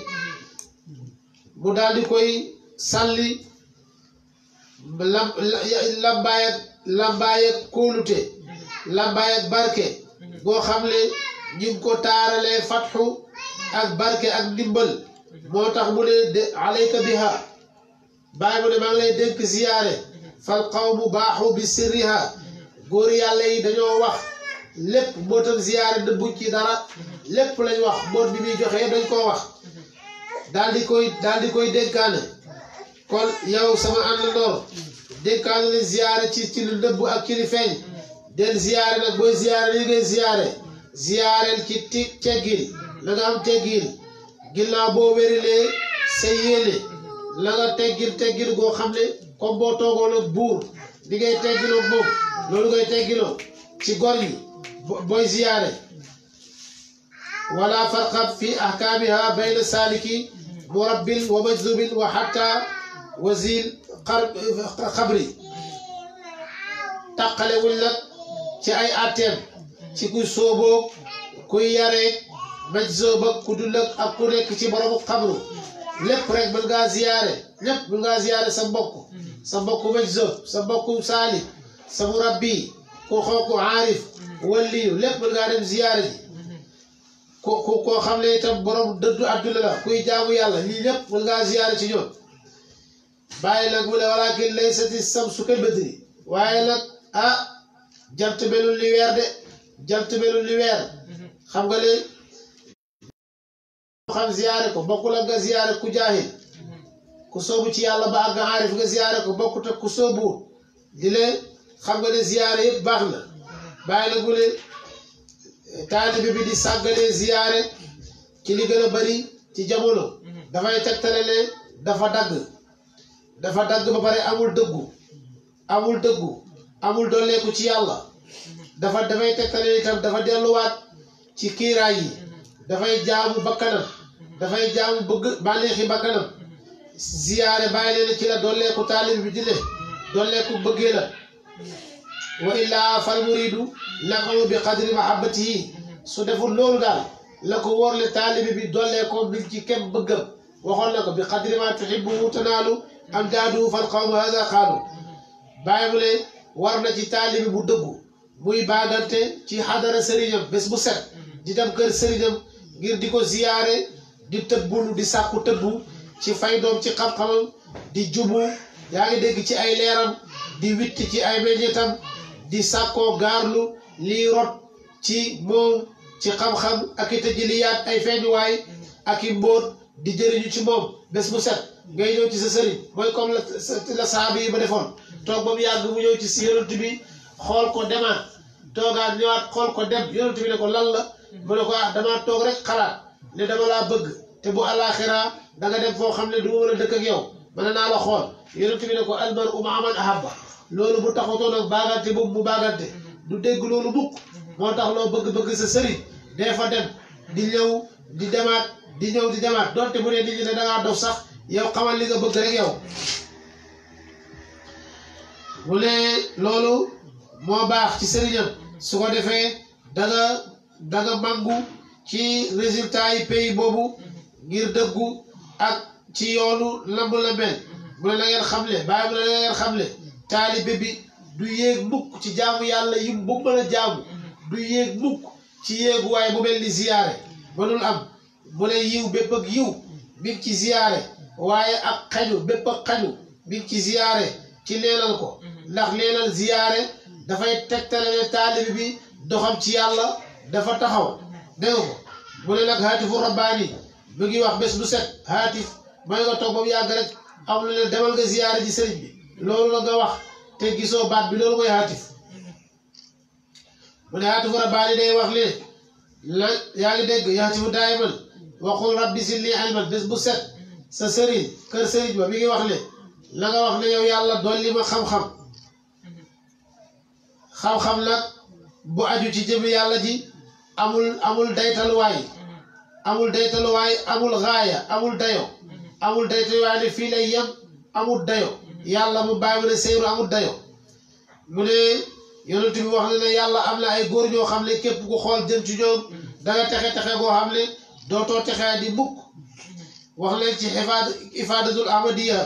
mu daal di koy sàlli lambaay ak kóolute lambaay ak barke boo xam ne ñu ngi ko taaralee fatxu ak barke ak ndimbal moo tax mu ne de alayka biha bàyyi mu ne maa ngi lay dénk ziyaare fal qawmu baaxu bi sirriha góor yàlla yi dañoo wax lépp mbootam ziyaare dëbbuñ ci dara lépp lañ wax mboot bi muy joxe dañ koo wax daal di koy dénkaane kon yow sama àndandoor dénkaane ne ziyaare ci lu nëbb ak ci li feeñ del ziyaare nag booy ziyaare li ngay ziyaareel ci teggin la nga am teggin ginnaaw boo wérilee sa yéene la nga teggin goo xam ne comme boo toogoon ak buur di ngay tegginoo moom loolu ngay tegginoo ci gor yi booy ziyaare wala farqa fi ahkaamiha bayna saaliki murabbin wa majzubin wa hatta wazil xabri taqale wuñ nag ci ay atteem ci kuy sooboo kuy yareeg majzub ak ku dul ak ku nekk ci boromu xabru lépp rek mën ngaa ziyaare lépp mën ngaa ziyaare sa mbokk majzub sa mbokk saalik sa murabbi ku xooku aarif waliyu lépp mën ngaa dem ziyaare ji koo xam ne itam borom dëddu àdduna la kuy jaamu yàlla lii lépp mën ngaa ziyaare ci ñoom bàyyi nag mu ne walakin laysati samsu kal badri waaye nag jant melul li weer de jant melul li weer xam nga le xam ziyaare ko bokkul ak nga ziyaare ku jaahil ku soobu ci yàlla ba àgg aarif nga ziyaare ko bokkut ak ku soobu di leen xam nga ne ziyaare yëpp baax na bàyyi la gu leen taalibe bi di sàggalee ziyaare ci li gën a bari ci jamono dafay tegtale ne dafa dagg ba pare amul dëggu amul dolleeku ci yàlla dafay tegtale itam dafa delluwaat ci kiiraay yi dafay jaamu bakkanam dafay jaamu bëgg bànneexi bakkanam ziyaare bàyyi leen ci la dolleeku taalib bi di ne dolleeku bëggee la wa illaa fal muridu naqamu bi qadri mahabbatihi su deful loolu daal la ko wóorle taalibi bi dolleekoo bi ci kem bëggam waxoon na ko bi qadri ma tuhibbu tanaalu am jaadu fal qawmu hada xaalu bàyyi mu ne war na ci taalibi bu dëggu muy baagante ci xadara sëriñam bés bu set di dem kër sëriñam ngir di ko ziyaare di tëbbulu di sàkku tëbbu ci faydoom ci xam-xamam di jubu yaa ngi dégg ci ay leeram di witti ci ay meññetam di sàkkoo gaarlu lii rot ci moom ci xam-xam ak i tëjiliyaat ay feeñuwaay ak i mbóot di jëriñu ci moom bés bu set ngay ñëw ci sa sëriñ mooy comme la saaba yi ba defoon toog ba mu yàgg mu ñëw ci si yonent bi xool ko demaat toogaat ñëwaat xool ko dem yonent bi ne ko lan la mu ne ko damaa toog rek xalaat ne dama laa bëgg te bu alaxira da nga dem foo xam ne du ma mën a dëkk ak yow mën naa la xool yonent bi ne ko almar'u ma'a man ahabba loolu bu taxutoon ak baagante boobu mu baagante du dégg loolu mukk moo tax loo bëgg-bëgg sa sëriñ dee fa dem di ñëw di demaat di ñëw di demaat donte bu dee nit ñi ne dangaa dof sax yow xamal li nga bëgg rek yow mu ne loolu moo baax ci sëriñam su ko defee danga màngu ci résultat yi pays boobu ngir dëggu ak ci yoonu lamb la mel mu ne na ngeen xamle bàyyi mu ne na ngeen xamle taalibe bi du yéeg mukk ci jaamu yàlla yi bu mën a jaamu du yéeg mukk ci yéeguwaay bu mel ni ziyaare mënul am mu ne yiw bépp ak yiw mi ngi ci ziyaare waaye ak xañu bépp ak xañu mi ngi ci ziyaare ci leenal ko ndax leenal ziyaare dafay tegtale ne taalibe bi doxam ci yàlla dafa taxaw dégg ko mu ne nag haatifu rabbaani mu ngi wax bés bu set haatif mooy nga toog ba mu yàgg rek am lu ne demal nga ziyaare ji sëriñ bi loolu la nga wax te gisoo baat bi loolu mooy haatif mu ne haatifu rabbaani day wax ne la yaa ngi dégg haatifu daayiman waxul rabbi zidni ilman bés bu set sa sëriñ kër sëriñ ba mi ngi wax ne la nga wax ne yow yàlla dolli ma xam-xam xam-xam nag bu aju ci jëmi yàlla ji amul daytaluwaay amul gaaya amul dayo amul daytaluwaay ne fii lay yem amul dayo yàlla mu bàyyi mu ne seyru amul dayo mu ne yonent bi wax na ne yàlla am na ay góor ñoo xam ne képp ku xool jëm ci ñoom danga texe boo xam ne dootoo texee di mukk wax nañ ci ifaadatul amadiya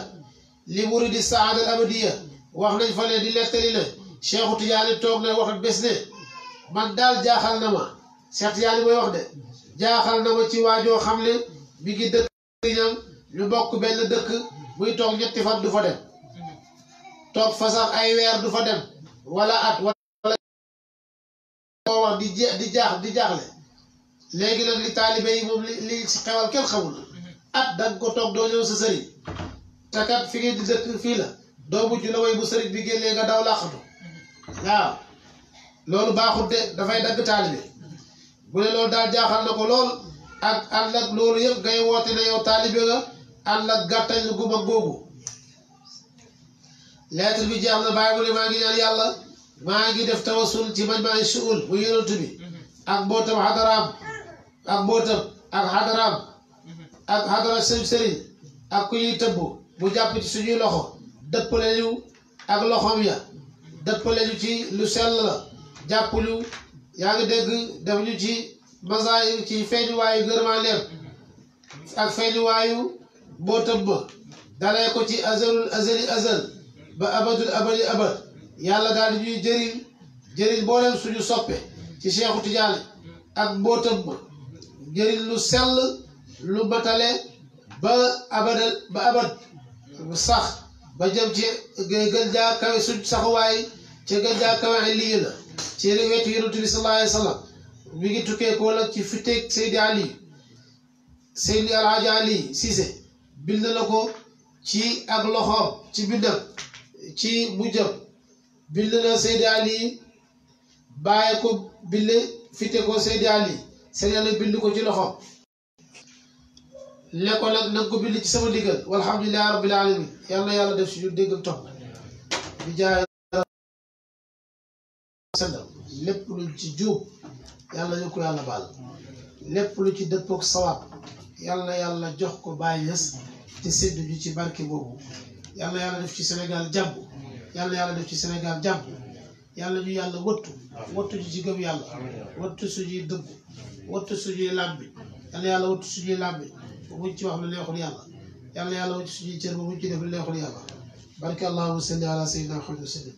li muridi saada al amadiya wax nañ fa ne di nettali ne Cheikhu Tijaani toog na wax bés ne man daal jaaxal na ma Cheikh Tijaani mooy wax de jaaxal na ma ci waajoo xam ne mi ngi dëkk ñam ñu bokk benn dëkk muy toog ñetti fan du fa dem toog fa sax ay weer du fa dem wala at wala koo wax di jaaxle léegi nag li taalibe yi moom li si xewal kenn xamul at danga ko toog doo ñëw sa sëriñ te kat fi ngeen di dëkk fii la doo mujj la way bu sëriñ bi génnee nga daw làqatu waaw loolu baaxut de dafay dagg taalibe bu ne loolu daal jaaxal na ko lool ak ànd ak loolu yëpp ngay woote ne yow taalibe nga ànd ak gàttañ lu gum ak googu lettre bi jeex na bàyyi mu ne maa ngi ñaan yàlla maa ngi def tawasul ci man maay suul mu yonent bi ak mbootam xadaraam ak xadara sëriñ ak ku ñuy tëbb mu jàpp ci suñuy loxo dëppale ñu ak loxoom ya dëppale ñu ci lu sell la jàpp ñu yaa ngi dégg def ñu ci masaay ci feeñuwaayu gërëmaaleem ak feeñuwaayu mbootam ba dalee ko ci azal ba abadul abadi abad yàlla daal di ñuy jëriñ booleen suñu soppe ci Cheikhu Tijaani ak mbootam ba jëriñ lu sell lu matale ba abad sax ba jëm ci gën jaa kawe suñ saxuwaay ci gën jaa kawe ay lii la ci wetu Yonent bi sallallahu alayhi wa sallam mi ngi tukkee ko la ci fiteeg Seydi Ali Seydi Alhaji Ali Cissé bind na ko ci ak loxoom ci bindam ci mujjam bind na Seydi Ali bàyyi ko bind fite ko Seydi Ali Seydi Ali bind ko ci loxoom lekkoon nag na nga ko bind ci sama diggal walhamdulillahi rabbil alamin yàlla yàlla def si ñu dégg ak topp bi jaay sallam lépp lu ci juub yàlla ñu ko yàlla baal lépp lu ci dëppook sawaab yàlla jox ko Baay Ñas te séddu ñu ci barke boobu yàlla def ci Sénégal jàmm yàlla def ci Sénégal jàmm yàlla ñu yàlla wattu ñu ci gëm yàlla wattu suñuy dëgg wattu suñuy làmbi yàlla wattu suñuy làmbi ba muñ ci wax lu neexul yàlla wattu suñuy cër ba muñ ci def lu neexul yàlla barke allahumma salli ala sayyidina Muhammad wa sallam